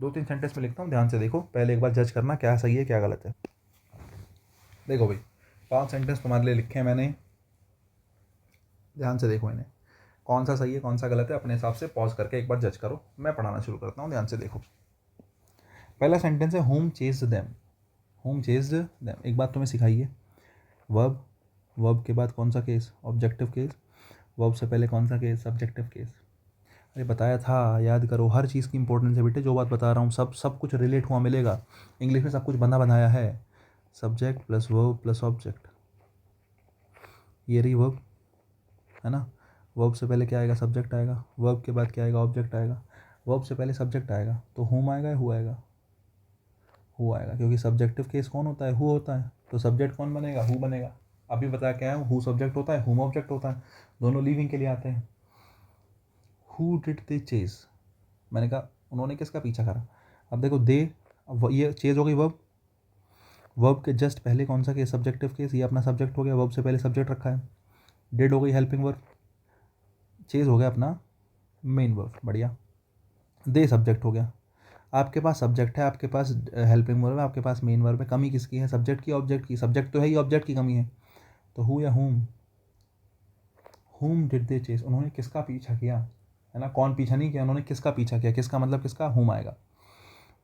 2-3 सेंटेंस में लिखता हूँ, ध्यान से देखो, पहले एक बार जज करना क्या सही है क्या गलत है। देखो भाई, 5 सेंटेंस तुम्हारे लिए लिखे हैं मैंने, ध्यान से देखो इन्हें, कौन सा सही है कौन सा गलत है अपने हिसाब से पॉज करके एक बार जज करो। मैं पढ़ाना शुरू करता हूँ, ध्यान से देखो। पहला सेंटेंस है home chased them. Home chased them, एक बात तुम्हें सिखाई है, वर्ब, वर्ब के बाद कौन सा केस? Objective case. वर्ब से पहले कौन सा केस? Subjective case. अरे बताया था, याद करो, हर चीज़ की इंपॉर्टेंस है बेटे। जो बात बता रहा हूँ सब कुछ रिलेट हुआ मिलेगा। इंग्लिश में सब कुछ बंधा बनाया है। Subject plus verb plus object, ये रही वर्ब, है ना। वर्ब से पहले क्या आएगा? सब्जेक्ट आएगा। वर्ब के बाद क्या आएगा? ऑब्जेक्ट आएगा। वर्ब से पहले सब्जेक्ट आएगा तो होम आएगा या हु आएगा? हु आएगा, क्योंकि सब्जेक्टिव केस कौन होता है? हु होता है। तो सब्जेक्ट कौन बनेगा? हु बनेगा। अभी बता के आया हूँ, हु सब्जेक्ट होता है, हुम ऑब्जेक्ट होता है, दोनों लिविंग के लिए आते हैं। हु डिड दे चेज, मैंने कहा उन्होंने किसका पीछा करा। अब देखो दे, अब ये चेज हो गई वर्ब, वर्ब के जस्ट पहले कौन सा केस? सब्जेक्टिव केस, ये अपना सब्जेक्ट हो गया, वर्ब से पहले सब्जेक्ट रखा है। डिड हो गई हेल्पिंग वर्ब, चेज हो गया अपना मेन वर्ब, बढ़िया। दे सब्जेक्ट हो गया। आपके पास सब्जेक्ट है, आपके पास हेल्पिंग वर्ब है, आपके पास मेन वर्ब है, कमी किसकी है? सब्जेक्ट की, ऑब्जेक्ट की? सब्जेक्ट तो है ही, ऑब्जेक्ट की कमी है। तो हु या हुम डिड दे चेस, उन्होंने किसका पीछा किया, है ना। कौन पीछा नहीं किया, उन्होंने किसका पीछा किया। किसका मतलब किसका? हुम आएगा।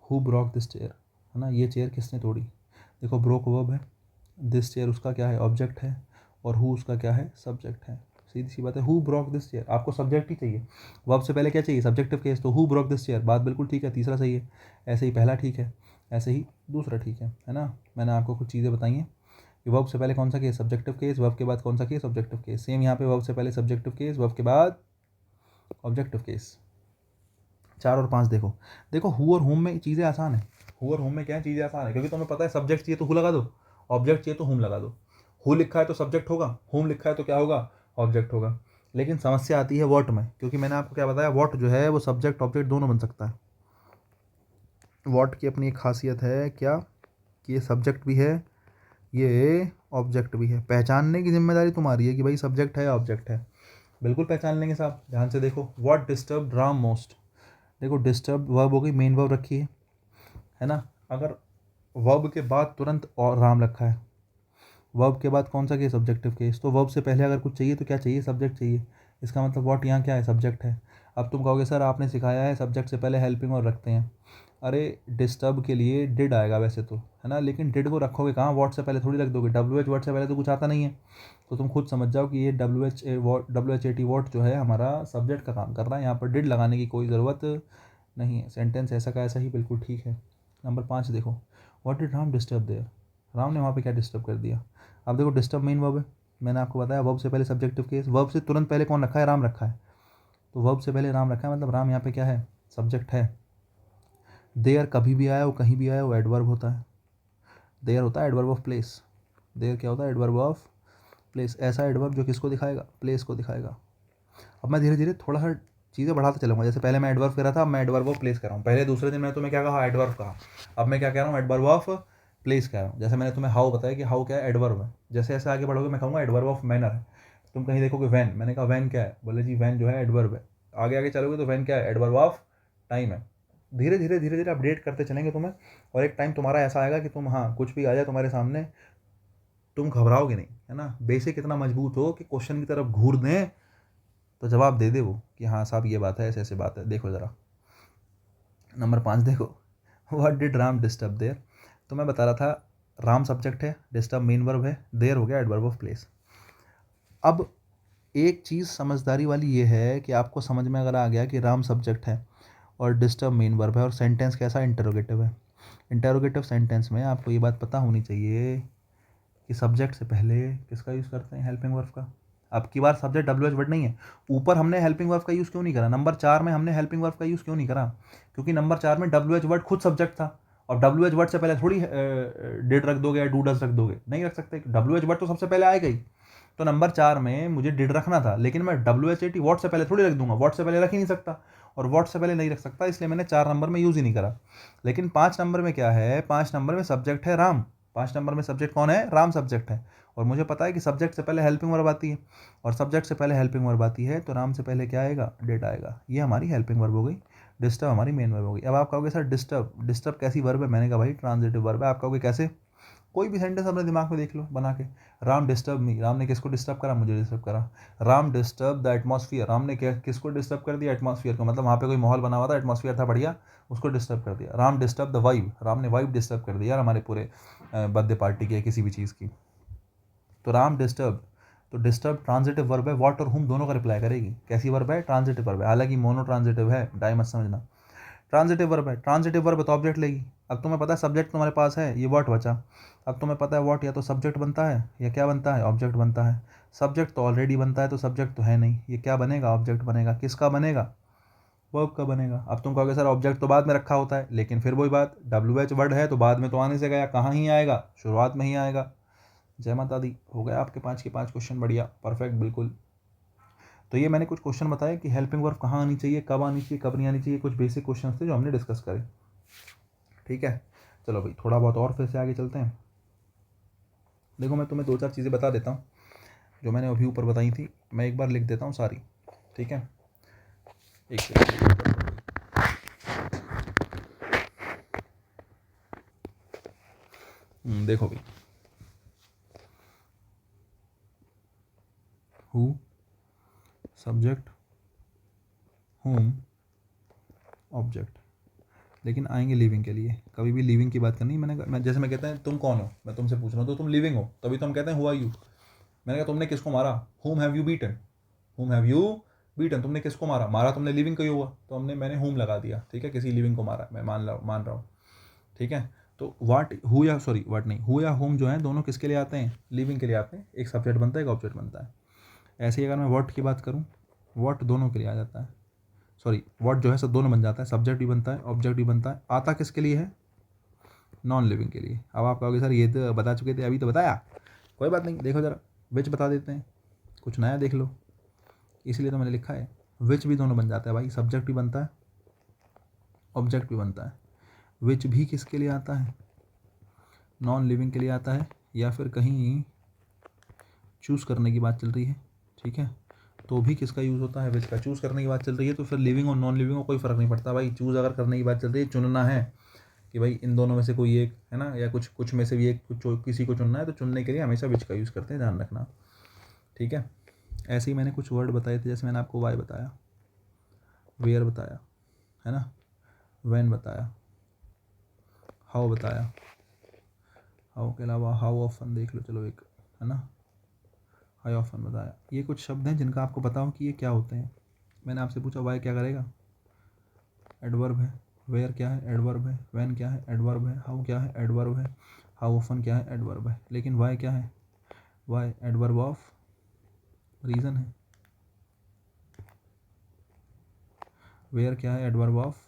हु ब्रोक दिस चेयर, है ना, ये चेयर किसने तोड़ी। देखो ब्रोक वर्ब है, दिस चेयर उसका क्या है? ऑब्जेक्ट है, और हु उसका क्या है? सब्जेक्ट है। सीधी सी बात है, हु ब्रोक दिस चेयर, आपको सब्जेक्ट ही चाहिए। वर्ब से पहले क्या चाहिए? सब्जेक्टिव केस, तो हु ब्रोक दिस चेयर, बात बिल्कुल ठीक है, तीसरा सही है। ऐसे ही पहला ठीक है, ऐसे ही दूसरा ठीक है ना। मैंने आपको कुछ चीज़ें बताई हैं कि वर्ब से पहले कौन सा केस? सब्जेक्टिव केस, वर्ब के बाद कौन सा केस? Objective case. सेम यहाँ पे वर्ब से पहले सब्जेक्टिव केस, वर्ब के बाद ऑब्जेक्टिव केस। 4 और 5 देखो। देखो हु और हुम में चीज़ें आसान है। हु और हुम में क्या है? चीज़ें आसान है, क्योंकि तुम्हें पता है सब्जेक्ट चाहिए तो हु लगा दो, ऑब्जेक्ट चाहिए तो हुम लगा दो। हु लिखा है तो सब्जेक्ट होगा, हुम लिखा है तो क्या होगा? ऑब्जेक्ट होगा। लेकिन समस्या आती है वॉट में, क्योंकि मैंने आपको क्या बताया, वॉट जो है वो सब्जेक्ट ऑब्जेक्ट दोनों बन सकता है। वॉट की अपनी एक खासियत है क्या, कि ये सब्जेक्ट भी है, ये ऑब्जेक्ट भी है। पहचानने की जिम्मेदारी तुम्हारी है कि भाई सब्जेक्ट है या ऑब्जेक्ट है। बिल्कुल पहचान लेंगे साहब, ध्यान से देखो। व्हाट डिस्टर्ब राम मोस्ट, देखो डिस्टर्ब वर्ब हो गई, मेन वर्ब रखी है ना। अगर वर्ब के बाद तुरंत और राम रखा है, वर्ब के बाद कौन सा केस? ऑब्जेक्टिव केस, तो वर्ब से पहले अगर कुछ चाहिए तो क्या चाहिए? सब्जेक्ट चाहिए। इसका मतलब व्हाट यहाँ क्या है? सब्जेक्ट है। अब तुम कहोगे सर आपने सिखाया है सब्जेक्ट से पहले हेल्पिंग वर्ब रखते हैं, अरे डिस्टर्ब के लिए डिड आएगा वैसे तो, है ना, लेकिन डिड को रखोगे कहाँ, वॉट से पहले थोड़ी रख दोगे, WH वर्ड से पहले तो कुछ आता नहीं है। तो तुम खुद समझ जाओ कि ये WHAT वॉट जो है हमारा सब्जेक्ट का काम कर रहा है, यहाँ पर डिड लगाने की कोई ज़रूरत नहीं है। सेंटेंस ऐसा का ऐसा ही बिल्कुल ठीक है। नंबर 5 देखो, what did Ram disturb there, Ram ने वहाँ पे क्या डिस्टर्ब कर दिया। अब देखो डिस्टर्ब मेन वर्ब है, मैंने आपको बताया वर्ब से पहले सब्जेक्टिव केस, वर्ब से तुरंत पहले कौन रखा है, राम रखा है, तो वर्ब से पहले राम रखा है, मतलब राम यहाँ पे क्या है, सब्जेक्ट है। देयर कभी भी आया वो कहीं भी आया वो एडवर्ब होता है, देयर होता है एडवर्ब ऑफ प्लेस, देयर क्या होता है, एडवर्ब ऑफ प्लेस, ऐसा एडवर्ब जो किसको दिखाएगा, प्लेस को दिखाएगा। अब मैं धीरे धीरे थोड़ा सा चीज़ें बढ़ाते चलूँगा, जैसे पहले मैं एडवर्ब कर रहा था, अब मैं एडवर्ब ऑफ प्लेस कर रहा हूँ। पहले दूसरे दिन मैंने तुम्हें क्या कहा, एडवर्ब कहा, अब मैं क्या कह रहा हूँ, एडवर्ब ऑफ प्लेस कह रहा हूँ। जैसे मैंने तुम्हें हाउ बताया कि हाउ क्या है, एडवर्ब है, जैसे ऐसे आगे बढ़ोगे मैं कहूँगा एडवर्ब ऑफ मैनर है। तुम कहीं देखोगे वैन, मैंने कहा वैन क्या है, बोले जी वैन जो है एडवर्ब है। आगे आगे चलोगे तो वैन क्या है, एडवर्ब ऑफ टाइम है। धीरे धीरे अपडेट करते चलेंगे तुम्हें, और एक टाइम तुम्हारा ऐसा आएगा कि तुम, हाँ, कुछ भी आ जाए तुम्हारे सामने तुम घबराओगे नहीं, है ना, बेसिक इतना मजबूत हो कि क्वेश्चन की तरफ घूर दें तो जवाब दे दे वो कि हाँ साहब ये बात है, ऐसे ऐसे बात है। देखो ज़रा नंबर 5 देखो, what did Ram disturb there, तो मैं बता रहा था राम सब्जेक्ट है, डिस्टर्ब मेन वर्ब है, देयर हो गया एडवर्ब ऑफ प्लेस। अब एक चीज़ समझदारी वाली ये है कि आपको समझ में अगर आ गया कि राम सब्जेक्ट है और डिस्टर्ब मेन वर्ब है और सेंटेंस कैसा, इंटरोगेटिव है। इंटरोगेटिव सेंटेंस में आपको ये बात पता होनी चाहिए कि सब्जेक्ट से पहले किसका यूज़ करते हैं, हेल्पिंग वर्ब का। अब की बार सब्जेक्ट WH वर्ड नहीं है, ऊपर हमने हेल्पिंग वर्ब का यूज़ क्यों नहीं करा, नंबर 4 में हमने हेल्पिंग वर्ब का यूज़ क्यों नहीं करा, क्योंकि नंबर 4 में WH वर्ड खुद सब्जेक्ट था, और WH वर्ड से पहले थोड़ी डिड रख दोगे या डू डज रख दोगे, नहीं रख सकते, WH वर्ड तो सबसे पहले आएगा ही। तो नंबर 4 में मुझे डिड रखना था, लेकिन मैं WHAT वॉट से पहले थोड़ी रख दूंगा, वॉट से पहले रख ही नहीं सकता, और वॉट से पहले नहीं रख सकता, इसलिए मैंने 4 नंबर में यूज़ ही नहीं करा। लेकिन 5 नंबर में क्या है, 5 नंबर में सब्जेक्ट है राम, 5 नंबर में सब्जेक्ट कौन है, राम सब्जेक्ट है, और मुझे पता है कि सब्जेक्ट से पहले हेल्पिंग वर्ब आती है, और सब्जेक्ट से पहले हेल्पिंग वर्ब आती है तो राम से पहले क्या आएगा, डिड आएगा। ये हमारी हेल्पिंग वर्ब हो गई, डिस्टर्ब हमारी मेन वर्ब हो गई। अब आप कहोगे सर डिस्टर्ब, डिस्टर्ब कैसी वर्ब है, मैंने कहा भाई ट्रांजिटिव वर्ब है। आप कहोगे कैसे, कोई भी सेंटेंस अपने दिमाग में देख लो बना के, राम डिस्टर्ब मी, राम ने किसको डिस्टर्ब करा, मुझे डिस्टर्ब करा। Ram disturb the atmosphere, Ram ने किसको डिस्टर्ब कर दिया, एटमॉस्फियर को, मतलब वहाँ पे कोई माहौल बना हुआ था, एटमॉस्फियर था बढ़िया, उसको डिस्टर्ब कर दिया। Ram disturb the vibe, Ram ने वाइब डिस्टर्ब कर दिया यार हमारे पूरे बर्थडे पार्टी की, किसी भी चीज़ की। तो राम डिस्टर्ब, तो डिस्टर्ब ट्रांजिटिव वर्ब है, वॉट और हुम दोनों का रिप्लाई करेगी। कैसी वर्ब है, ट्रांजिटिव वर्ब है, हालांकि मोनो ट्रांजिटिव है, डाई मत समझना। ट्रांजिटिव वर्ब है, ट्रांजिटिव वर्ब तो ऑब्जेक्ट लेगी। अब तुम्हें पता है सब्जेक्ट तुम्हारे पास है, ये वॉट बचा। अब तुम्हें पता है वॉट या तो सब्जेक्ट बनता है या क्या बनता है, ऑब्जेक्ट बनता है। सब्जेक्ट तो ऑलरेडी बनता है, तो सब्जेक्ट तो है नहीं, ये क्या बनेगा, ऑब्जेक्ट बनेगा। किसका बनेगा, वर्ब का बनेगा। अब तुम कहोगे सर ऑब्जेक्ट तो बाद में रखा होता है, लेकिन फिर वही बात, WH वर्ड है तो बाद में तो आने से गया, कहाँ ही आएगा, शुरुआत में ही आएगा। जय माता दी, हो गया आपके 5 के 5 क्वेश्चन, बढ़िया परफेक्ट बिल्कुल। तो ये मैंने कुछ क्वेश्चन बताए कि हेल्पिंग वर्ब कहाँ आनी चाहिए, कब आनी चाहिए, कब नहीं आनी चाहिए, कुछ बेसिक क्वेश्चन थे जो हमने डिस्कस करे। ठीक है, चलो भाई थोड़ा बहुत और फिर से आगे चलते हैं। देखो मैं तुम्हें 2-4 चीज़ें बता देता हूँ जो मैंने अभी ऊपर बताई थी, मैं एक बार लिख देता हूँ सारी। ठीक है, एक सेकंड। देखो भाई, हु सब्जेक्ट, होम ऑब्जेक्ट, लेकिन आएंगे लिविंग के लिए। कभी भी लिविंग की बात करनी, मैं जैसे मैं कहता है तुम कौन हो, मैं तुमसे पूछ रहा हूँ तो तुम लिविंग हो, तभी तो हम कहते हैं हु आर यू। मैंने कहा तुमने किसको मारा, whom have you beaten, whom have you beaten, तुमने किसको मारा, मारा तुमने लिविंग को ही हुआ, तो मैंने whom लगा दिया। ठीक है, किसी लिविंग को मारा, मैं मान रहा हूँ। ठीक है, तो वाट हु या सॉरी वाट नहीं, हु या होम जो है दोनों किसके लिए आते हैं, लिविंग के लिए आते हैं। एक सब्जेक्ट बनता है, एक ऑब्जेक्ट बनता है। ऐसे ही अगर मैं वॉट की बात करूँ, वॉट दोनों के लिए आ जाता है, सॉरी वॉट जो है सब दोनों बन जाता है, सब्जेक्ट भी बनता है, ऑब्जेक्ट भी बनता है। आता किसके लिए है, नॉन लिविंग के लिए। अब आप कहोगे सर ये तो बता चुके थे, अभी तो बताया। कोई बात नहीं, देखो ज़रा विच बता देते हैं, कुछ नया देख लो, इसलिए तो मैंने लिखा है। विच भी दोनों बन जाता है भाई, सब्जेक्ट भी बनता है, ऑब्जेक्ट भी बनता है। विच भी किसके लिए आता है, नॉन लिविंग के लिए आता है, या फिर कहीं चूज़ करने की बात चल रही है। ठीक है, तो भी किसका यूज़ होता है, विच का। चूज़ करने की बात चल रही है तो फिर लिविंग और नॉन लिविंग को कोई फ़र्क नहीं पड़ता भाई। चूज़ अगर करने की बात चल रही है, चुनना है कि भाई इन दोनों में से कोई एक, है ना, या कुछ में से भी एक, किसी को चुनना है, तो चुनने के लिए हमेशा विच का यूज़ करते हैं, ध्यान रखना। ठीक है, ऐसे ही मैंने कुछ वर्ड बताए थे, जैसे मैंने आपको वाई बताया, वेयर बताया, है ना, वैन बताया, हाउ बताया, हाउ के अलावा हाउ ऑफन देख लो, चलो एक है ना, हाउ ऑफन बताया। ये कुछ शब्द हैं जिनका आपको पता हो कि ये क्या होते हैं। मैंने आपसे पूछा वाई क्या करेगा, एडवर्ब है। वेयर क्या है, एडवर्ब है। व्हेन क्या है, एडवर्ब है। हाउ क्या है, एडवर्ब है। हाउ ऑफन क्या है, एडवर्ब है। लेकिन वाई क्या है, वाई एडवर्ब ऑफ रीज़न है। वेयर क्या है, एडवर्ब ऑफ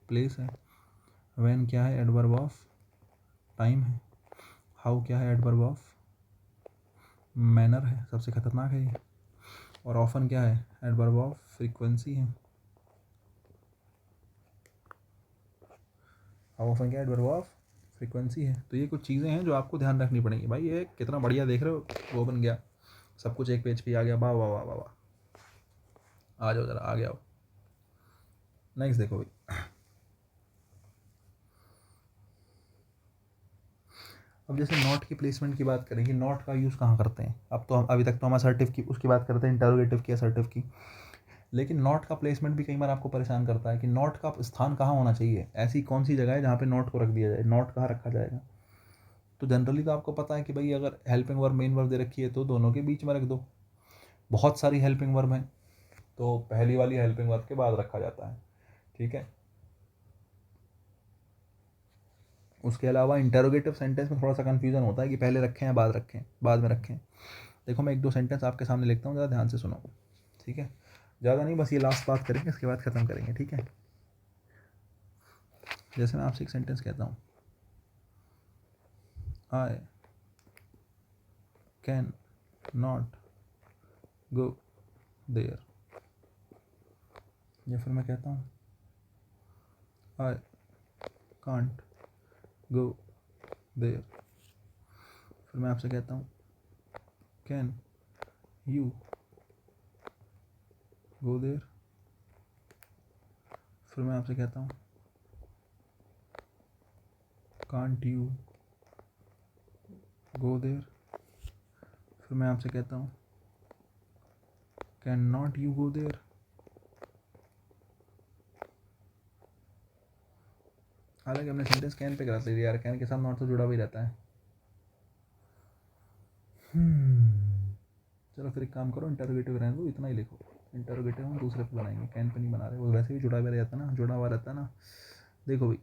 प्लेस है। व्हेन क्या है, एडवर्ब ऑफ टाइम है। हाउ क्या है, एडवर्ब ऑफ मैनर है, सबसे खतरनाक है ये। और ऑफन क्या है, एडवर्ब ऑफ फ्रीक्वेंसी है। हाउ ऑफन क्या है, एडवर्ब ऑफ फ्रीक्वेंसी है। तो ये कुछ चीज़ें हैं जो आपको ध्यान रखनी पड़ेंगी। भाई ये कितना बढ़िया देख रहे हो, वो बन गया सब कुछ एक पेज पे आ गया, वाह वाह वाह वाह वाह। आ जाओ जरा, आ गया हो। नेक्स्ट देखो भाई, अब जैसे नॉट की प्लेसमेंट की बात करें कि नॉट का यूज़ कहाँ करते हैं। अब तो हम अभी तक तो हम असर्टिव की उसकी बात करते हैं, इंटरोगेटिव की, असर्टिव की। लेकिन नॉट का प्लेसमेंट भी कई बार आपको परेशान करता है कि नॉट का स्थान कहाँ होना चाहिए, ऐसी कौन सी जगह है जहाँ पे नॉट को रख दिया जाए, नॉट कहाँ रखा जाएगा। तो जनरली तो आपको पता है कि भाई अगर हेल्पिंग वर्ब मेन वर्ब दे रखी है तो दोनों के बीच में रख दो। बहुत सारी हेल्पिंग वर्ब हैं तो पहली वाली हेल्पिंग वर्ब के बाद रखा जाता है, ठीक है। उसके अलावा इंटरोगेटिव सेंटेंस में थोड़ा सा कन्फ्यूजन होता है कि पहले रखें या बाद रखें, बाद में रखें। देखो मैं एक दो सेंटेंस आपके सामने लिखता हूँ, ज़रा ध्यान से सुनो, ठीक है। ज़्यादा नहीं, बस ये लास्ट बात करेंगे, इसके बाद ख़त्म करेंगे, ठीक है। जैसे मैं आपसे एक सेंटेंस कहता हूँ, I can not go there, या फिर मैं कहता हूँ आई कांट गो देयर। फिर मैं आपसे कहता हूँ कैन यू गो देयर। फिर मैं आपसे कहता हूँ कांट यू गो देयर। फिर मैं आपसे कहता हूँ can not you go there. हालांकि हमने सेंटेंस कैन पे करा दिया यार, कैन के साथ नॉट तो जुड़ा भी रहता है। चलो फिर एक काम करो, इंटरोगेटिव रहने दो, इतना ही लिखो। इंटरोगेटिव हम दूसरे पे बनाएंगे, कैन पे नहीं बना रहे, वो वैसे भी जुड़ा हुआ रहता है ना, जुड़ा हुआ रहता है ना। देखो भाई,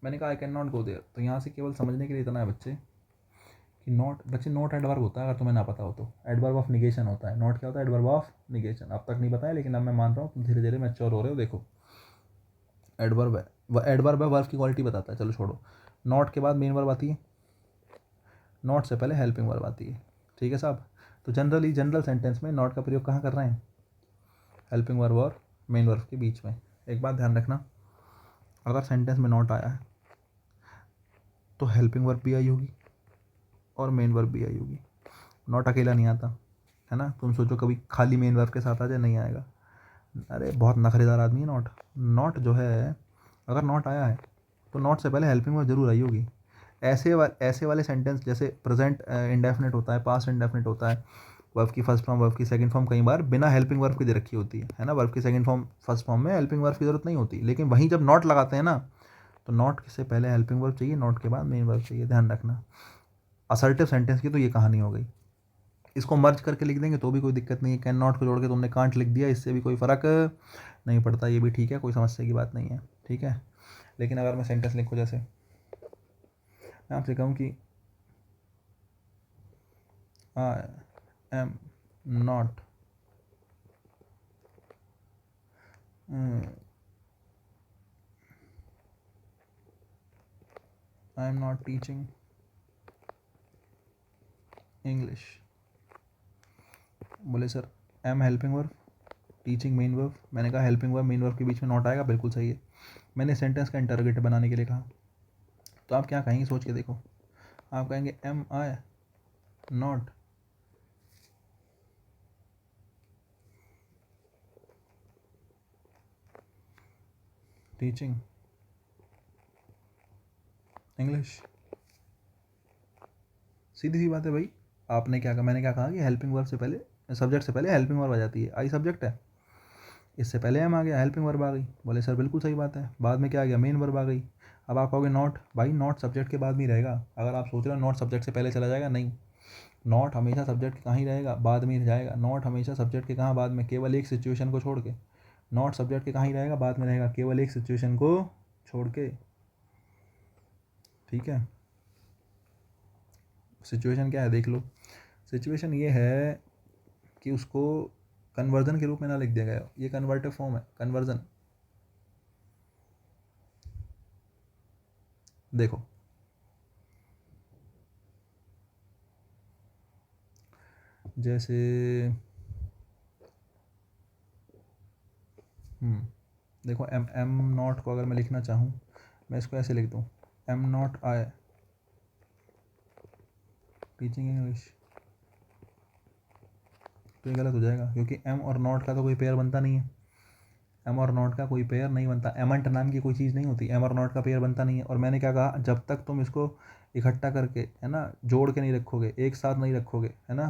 मैंने कहा I can not go there, तो यहाँ से केवल समझने के लिए इतना है बच्चे कि नॉट, बच्चे नॉट एडवर्ब होता है, अगर तुम्हें ना पता हो तो एडवर्ब ऑफ निगेशन होता है। नॉट क्या होता है, एडवर्ब ऑफ निगेशन। अब तक नहीं बताया लेकिन अब मैं मान रहा हूँ तुम धीरे धीरे मैच्योर हो रहे हो। देखो एडवर्ब है, वह एडवर्ब है, वर्ब की क्वालिटी बताता है। चलो छोड़ो, नॉट के बाद मेन वर्ब आती है, नॉट से पहले हेल्पिंग वर्ब आती है, ठीक है साहब। तो जनरली जनरल सेंटेंस में नॉट का प्रयोग कहाँ कर रहे हैं, हेल्पिंग वर्ब और मेन वर्ब के बीच में। एक बात ध्यान रखना, अगर सेंटेंस में नॉट आया है तो हेल्पिंग वर्ब भी आई होगी और मेन वर्ब भी आई होगी। नॉट अकेला नहीं आता है ना, तुम सोचो कभी खाली मेन वर्ब के साथ आ जाए, नहीं आएगा। अरे बहुत नखरेदार आदमी है नॉट। नॉट जो है, अगर नॉट आया है तो नॉट से पहले हेल्पिंग वर्ब जरूर आई होगी। ऐसे वाले सेंटेंस जैसे प्रेजेंट इंडेफिनिट होता है, पास्ट इंडेफिनिट होता है, वर्ब की फर्स्ट फॉर्म वर्ब की सेकंड फॉर्म कई बार बिना हेल्पिंग वर्ब की दे रखी होती है ना। वर्ब की सेकंड फॉर्म फर्स्ट फॉर्म में हेल्पिंग वर्ब की जरूरत नहीं होती, लेकिन वहीं जब नॉट लगाते हैं ना तो नॉट से पहले हेल्पिंग वर्ब चाहिए, नॉट के बाद मेन वर्ब चाहिए, ध्यान रखना। असर्टिव सेंटेंस की तो ये कहानी हो गई। इसको मर्ज करके लिख देंगे तो भी कोई दिक्कत नहीं है, कैन नॉट को जोड़ के तुमने कांट लिख दिया, इससे भी कोई फ़र्क नहीं पड़ता, ये भी ठीक है, कोई समस्या की बात नहीं है, ठीक है। लेकिन अगर मैं सेंटेंस लिखूँ, जैसे मैं आपसे कहूँ कि I am not I am not teaching English. बोले sir am helping verb, teaching main verb. मैंने कहा हेल्पिंग वर्ब मेन वर्ब के बीच में नॉट आएगा, बिल्कुल सही है। मैंने सेंटेंस का इंटरोगेटिव बनाने के लिए कहा, तो आप क्या कहेंगे सोच के देखो। आप कहेंगे am I not teaching English. सीधी सी बात है भाई। आपने क्या कहा, मैंने क्या कहा कि हेल्पिंग वर्ब से पहले, सब्जेक्ट से पहले हेल्पिंग वर्ब आ जाती है। आई सब्जेक्ट है, इससे पहले एम आ गया, हेल्पिंग वर्ब आ गई। बोले सर बिल्कुल सही बात है, बाद में क्या आ गया, मेन वर्ब आ गई। अब आप कहोगे नॉट, भाई नॉट सब्जेक्ट के बाद में ही रहेगा। अगर आप सोच रहे हो नॉट सब्जेक्ट से पहले चला जाएगा, नहीं, नॉट हमेशा सब्जेक्ट के कहाँ ही रहेगा, बाद में ही जाएगा। नॉट हमेशा सब्जेक्ट के कहाँ बाद में, केवल एक सिचुएशन को छोड़ के। नॉट सब्जेक्ट के कहाँ ही रहेगा, बाद में रहेगा, केवल एक सिचुएशन को छोड़ के। ठीक है, सिचुएशन क्या है देख लो। सिचुएशन ये है कि उसको कन्वर्जन के रूप में ना लिख दिया गया, ये कन्वर्टिव फॉर्म है, कन्वर्जन। देखो जैसे देखो एम नॉट को अगर मैं लिखना चाहूँ, मैं इसको ऐसे लिख दूँ, M not I teaching English, तो ये गलत हो जाएगा, क्योंकि एम और नॉट का तो कोई पेयर बनता नहीं है। एम और नॉट का कोई पेयर नहीं बनता, एमंट नाम की कोई चीज़ नहीं होती, एम और नॉट का पेयर बनता नहीं है। और मैंने क्या कहा, जब तक तुम इसको इकट्ठा करके, है ना, जोड़ के नहीं रखोगे, एक साथ नहीं रखोगे, है ना,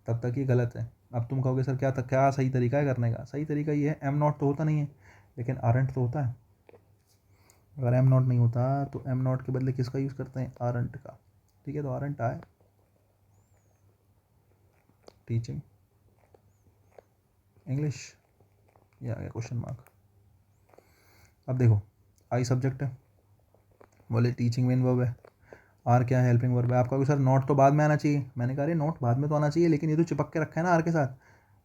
तब तक ये गलत है। अब तुम कहोगे सर क्या सही तरीका है करने का? सही तरीका ये है, एम नॉट तो होता नहीं है, लेकिन आरंट तो होता है। अगर एम नॉट नहीं होता तो एम नॉट के बदले किसका यूज़ करते हैं? आरंट का। ठीक है, तो आरंट आए टीचिंग इंग्लिश, ये आ गया क्वेश्चन मार्क। अब देखो आई सब्जेक्ट है, बोले टीचिंग मेन वर्ब है, आर क्या है? हेल्पिंग वर्ब है। आप कहोगे सर नॉट तो बाद में आना चाहिए। मैंने कहा अरे नॉट बाद में तो आना चाहिए, लेकिन ये तो चिपक के रखा है ना आर के साथ,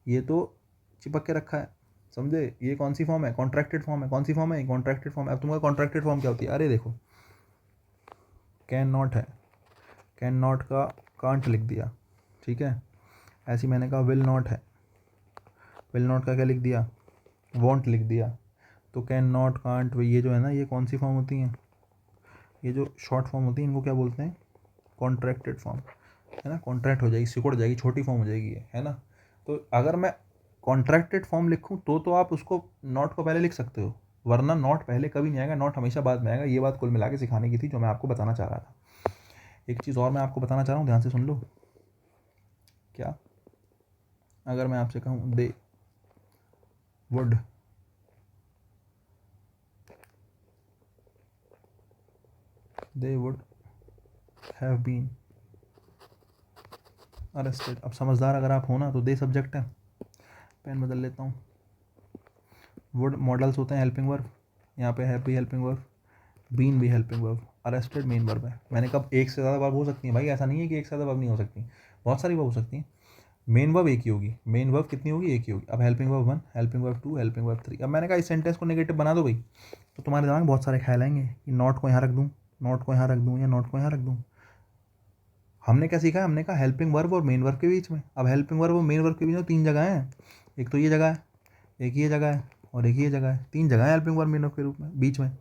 ये तो चिपक के रखा है, समझे? ये कौन सी फॉर्म है? कॉन्ट्रैक्टेड फॉर्म है। कौन सी फॉर्म है? कॉन्ट्रैक्टेड फॉर्म है। अब तुम्हारा कॉन्ट्रैक्टेड फॉर्म क्या होती है? अरे देखो, कैन नॉट है, कैन नॉट का कांट लिख दिया, ठीक है। ऐसी मैंने कहा विल नॉट है, विल नॉट का क्या लिख दिया? वॉन्ट लिख दिया। तो कैन नॉट, कांट, ये जो है ना, ये कौन सी फॉर्म होती हैं? ये जो शॉर्ट फॉर्म होती है इनको क्या बोलते हैं? कॉन्ट्रैक्टेड फॉर्म, है ना। कॉन्ट्रैक्ट हो जाएगी, सिकुड़ जाएगी, छोटी फॉर्म हो जाएगी ये, है ना। तो अगर मैं कॉन्ट्रैक्टेड फॉर्म लिखूँ तो आप उसको नॉट को पहले लिख सकते हो, वरना नॉट पहले कभी नहीं आएगा, नॉट हमेशा बाद में आएगा। ये बात कुल मिला के सिखाने की थी जो मैं आपको बताना चाह रहा था। एक चीज़ और मैं आपको बताना चाह रहा हूँ, ध्यान से सुन लो। क्या? अगर मैं आपसे कहूँ they would have been arrested. अब समझदार अगर आप हो ना तो दे सब्जेक्ट है, पेन बदल लेता हूँ। वुड मॉडल्स होते हैं हेल्पिंग वर्ब, यहाँ पे हैव भी हेल्पिंग वर्ब, बीन भी helping verb, arrested main verb है। मैंने कब एक से ज़्यादा वर्ब हो सकती है भाई, ऐसा नहीं है कि एक से ज़्यादा वर्ब नहीं हो सकती, बहुत सारी वर्ब हो सकती हैं। मेन वर्ब एक ही होगी, मेन वर्ब कितनी होगी? एक ही होगी। अब helping verb 1, helping verb 2, helping verb 3। अब मैंने कहा इस सेंटेंस को नेगेटिव बना दो भाई, तो तुम्हारे दिमाग में बहुत सारे ख्याल आएंगे कि नॉट को यहाँ रख दूँ, नॉट को यहाँ रख दूँ, या नॉट को यहाँ रख दूँ। हमने क्या सीखा है? हमने कहा हेल्पिंग वर्ब और मेन वर्ब के बीच में। अब हेल्पिंग वर्ब और मेन वर्ब के बीच में 3 जगह हैं, एक तो ये जगह है, एक ये जगह है, और एक ये जगह है। 3 जगह है हेल्पिंग वर्ब मेन वर्ब के रूप में बीच में।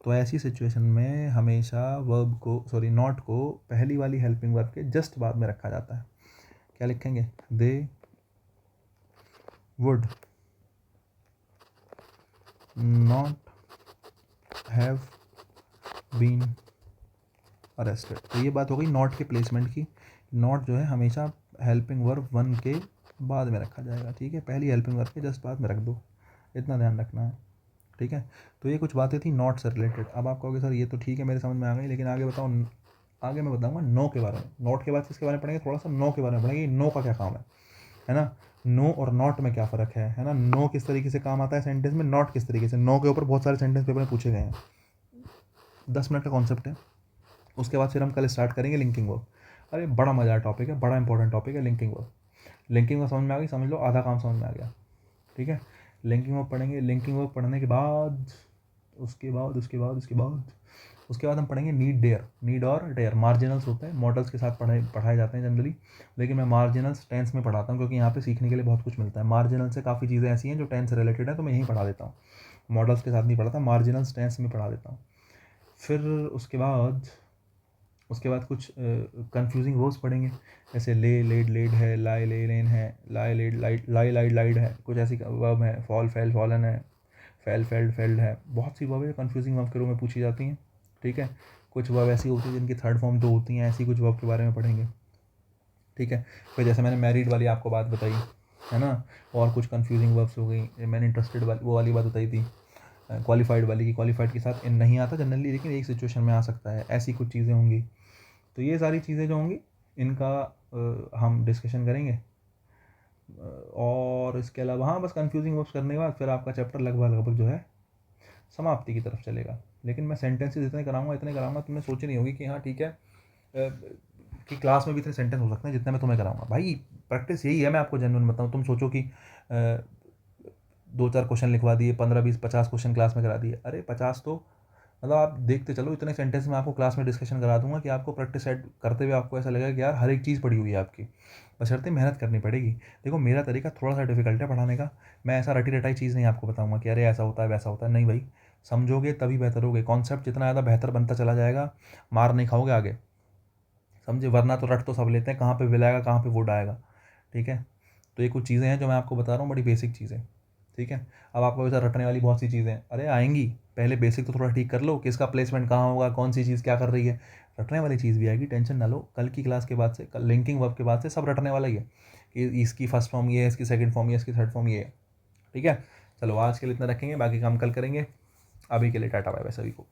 तो ऐसी सिचुएशन में हमेशा वर्ब को, सॉरी नॉट को, पहली वाली हेल्पिंग वर्ब के जस्ट बाद में रखा जाता है। क्या लिखेंगे? They would not have been arrested. तो ये बात हो गई नॉट के प्लेसमेंट की। नॉट जो है हमेशा हेल्पिंग वर्ब 1 के बाद में रखा जाएगा, ठीक है। पहली हेल्पिंग वर्ब के जस्ट बाद में रख दो, इतना ध्यान रखना है, ठीक है। तो ये कुछ बातें थी नॉट से रिलेटेड। अब आप कहोगे सर ये तो ठीक है, मेरे समझ में आ गई, लेकिन आगे बताओ, आगे मैं बताऊंगा नो के बारे में। नॉट के बाद किसके बारे में पढ़ेंगे? थोड़ा सा नो के बारे में पढ़ेंगे, नो का क्या काम है ना। नो और नॉट में क्या फ़र्क है ना। नो किस तरीके से काम आता है सेंटेंस में, नॉट किस तरीके से। नो के ऊपर बहुत सारे सेंटेंस पेपर में पूछे गए हैं, 10 मिनट का कॉन्सेप्ट है। उसके बाद फिर हम कल स्टार्ट करेंगे लिंकिंग वर्ब। अरे बड़ा मज़ा टॉपिक है, बड़ा इंपॉर्टेंट टॉपिक है लिंकिंग वर्ब। लिंकिंग वर्ब समझ में आ गई, समझ लो आधा काम समझ में आ गया, ठीक है। लिंकिंग वर्ब पढ़ेंगे, लिंकिंग वर्ब पढ़ने के बाद उसके बाद हम पढ़ेंगे नीड डेयर। नीड और डेयर मार्जिनल्स होते हैं, मॉडल्स के साथ पढ़ाए जाते हैं जनरली, लेकिन मैं मार्जिनल्स टेंस में पढ़ाता हूँ क्योंकि यहाँ पे सीखने के लिए बहुत कुछ मिलता है। मार्जिनल से काफ़ी चीज़ें ऐसी हैं जो टेंस से रिलेटेड है, तो मैं यहीं पढ़ा देता हूँ, मॉडल्स के साथ नहीं पढ़ाता, मार्जिनल्स टेंस में पढ़ा देता हूँ। फिर उसके बाद कुछ कंफ्यूजिंग वर्ड्स पढ़ेंगे, जैसे ले लेड लेड है, लाई ले लेन है, लाई लेड लाइड, लाई लाइड लाइड है, कुछ ऐसी वर्ब है, फॉल फेल फॉलन है, फेल फेल्ड फेल्ड है। बहुत सी वर्ब है कंफ्यूजिंग वर्ब के रूप में पूछी जाती हैं, ठीक है। कुछ वर्ब ऐसी होती है जिनकी थर्ड फॉर्म 2 होती हैं, ऐसी कुछ वर्ब के बारे में पढ़ेंगे, ठीक है। फिर जैसे मैंने मैरिड वाली आपको बात बताई, है ना, और कुछ कंफ्यूजिंग वर्ब्स हो गई, मैंने इंटरेस्टेड वाली वो वाली बात बताई थी, क्वालिफाइड वाली की क्वालिफाइड के साथ इन नहीं आता जनरली, लेकिन एक सिचुएशन में आ सकता है, ऐसी कुछ चीज़ें होंगी। तो ये सारी चीज़ें जो होंगी इनका हम डिस्कशन करेंगे। और इसके अलावा हाँ, बस कन्फ्यूजिंग वर्ब्स करने के बाद फिर आपका चैप्टर लगभग जो है समाप्ति की तरफ चलेगा। लेकिन मैं सेंटेंसेस इतने कराऊंगा तुमने सोची नहीं होगी कि हाँ ठीक है कि क्लास में भी इतने सेंटेंस हो सकते हैं जितने मैं तुम्हें कराऊंगा। भाई प्रैक्टिस यही है, मैं आपको जेन्युइन बताऊँ। तुम सोचो कि 2-4 क्वेश्चन लिखवा दिए, 15-20-50 क्वेश्चन क्लास में करा दिए। अरे 50 तो मतलब आप देखते चलो, इतने सेंटेंस में आपको क्लास में डिस्कशन करा दूंगा कि आपको प्रैक्टिस सेट करते हुए आपको ऐसा लगेगा कि यार हर एक चीज़ पड़ी हुई है आपकी, बशर्ते मेहनत करनी पड़ेगी। देखो मेरा तरीका थोड़ा सा डिफिकल्ट है पढ़ाने का, मैं ऐसा रटी रटाई चीज़ नहीं आपको बताऊंगा कि अरे ऐसा होता है वैसा होता है, नहीं भाई। समझोगे तभी बेहतर होगे, कॉन्सेप्ट जितना ज़्यादा बेहतर बनता चला जाएगा, मार नहीं खाओगे आगे, समझे। वरना तो रट तो सब लेते हैं, कहाँ पे विल आएगा कहाँ पे वुड आएगा, ठीक है। तो ये कुछ चीज़ें हैं जो मैं आपको बता रहा हूँ, बड़ी बेसिक चीज़ें, ठीक है। अब आपको वैसा रटने वाली बहुत सी चीज़ें हैं, अरे आएंगी, पहले बेसिक तो थोड़ा ठीक कर लो, किसका प्लेसमेंट कहाँ होगा, कौन सी चीज़ क्या कर रही है। रटने वाली चीज़ भी आएगी, टेंशन ना लो। कल की क्लास के बाद से, कल लिंकिंग वर्ब के बाद से सब रटने वाला ही है कि इसकी फर्स्ट फॉर्म ये है, इसकी सेकंड फॉर्म ये है, इसकी थर्ड फॉर्म ये है, ठीक है। चलो आज के लिए इतना रखेंगे, बाकी काम कल करेंगे। अभी के लिए टाटा बाय बाय सभी को।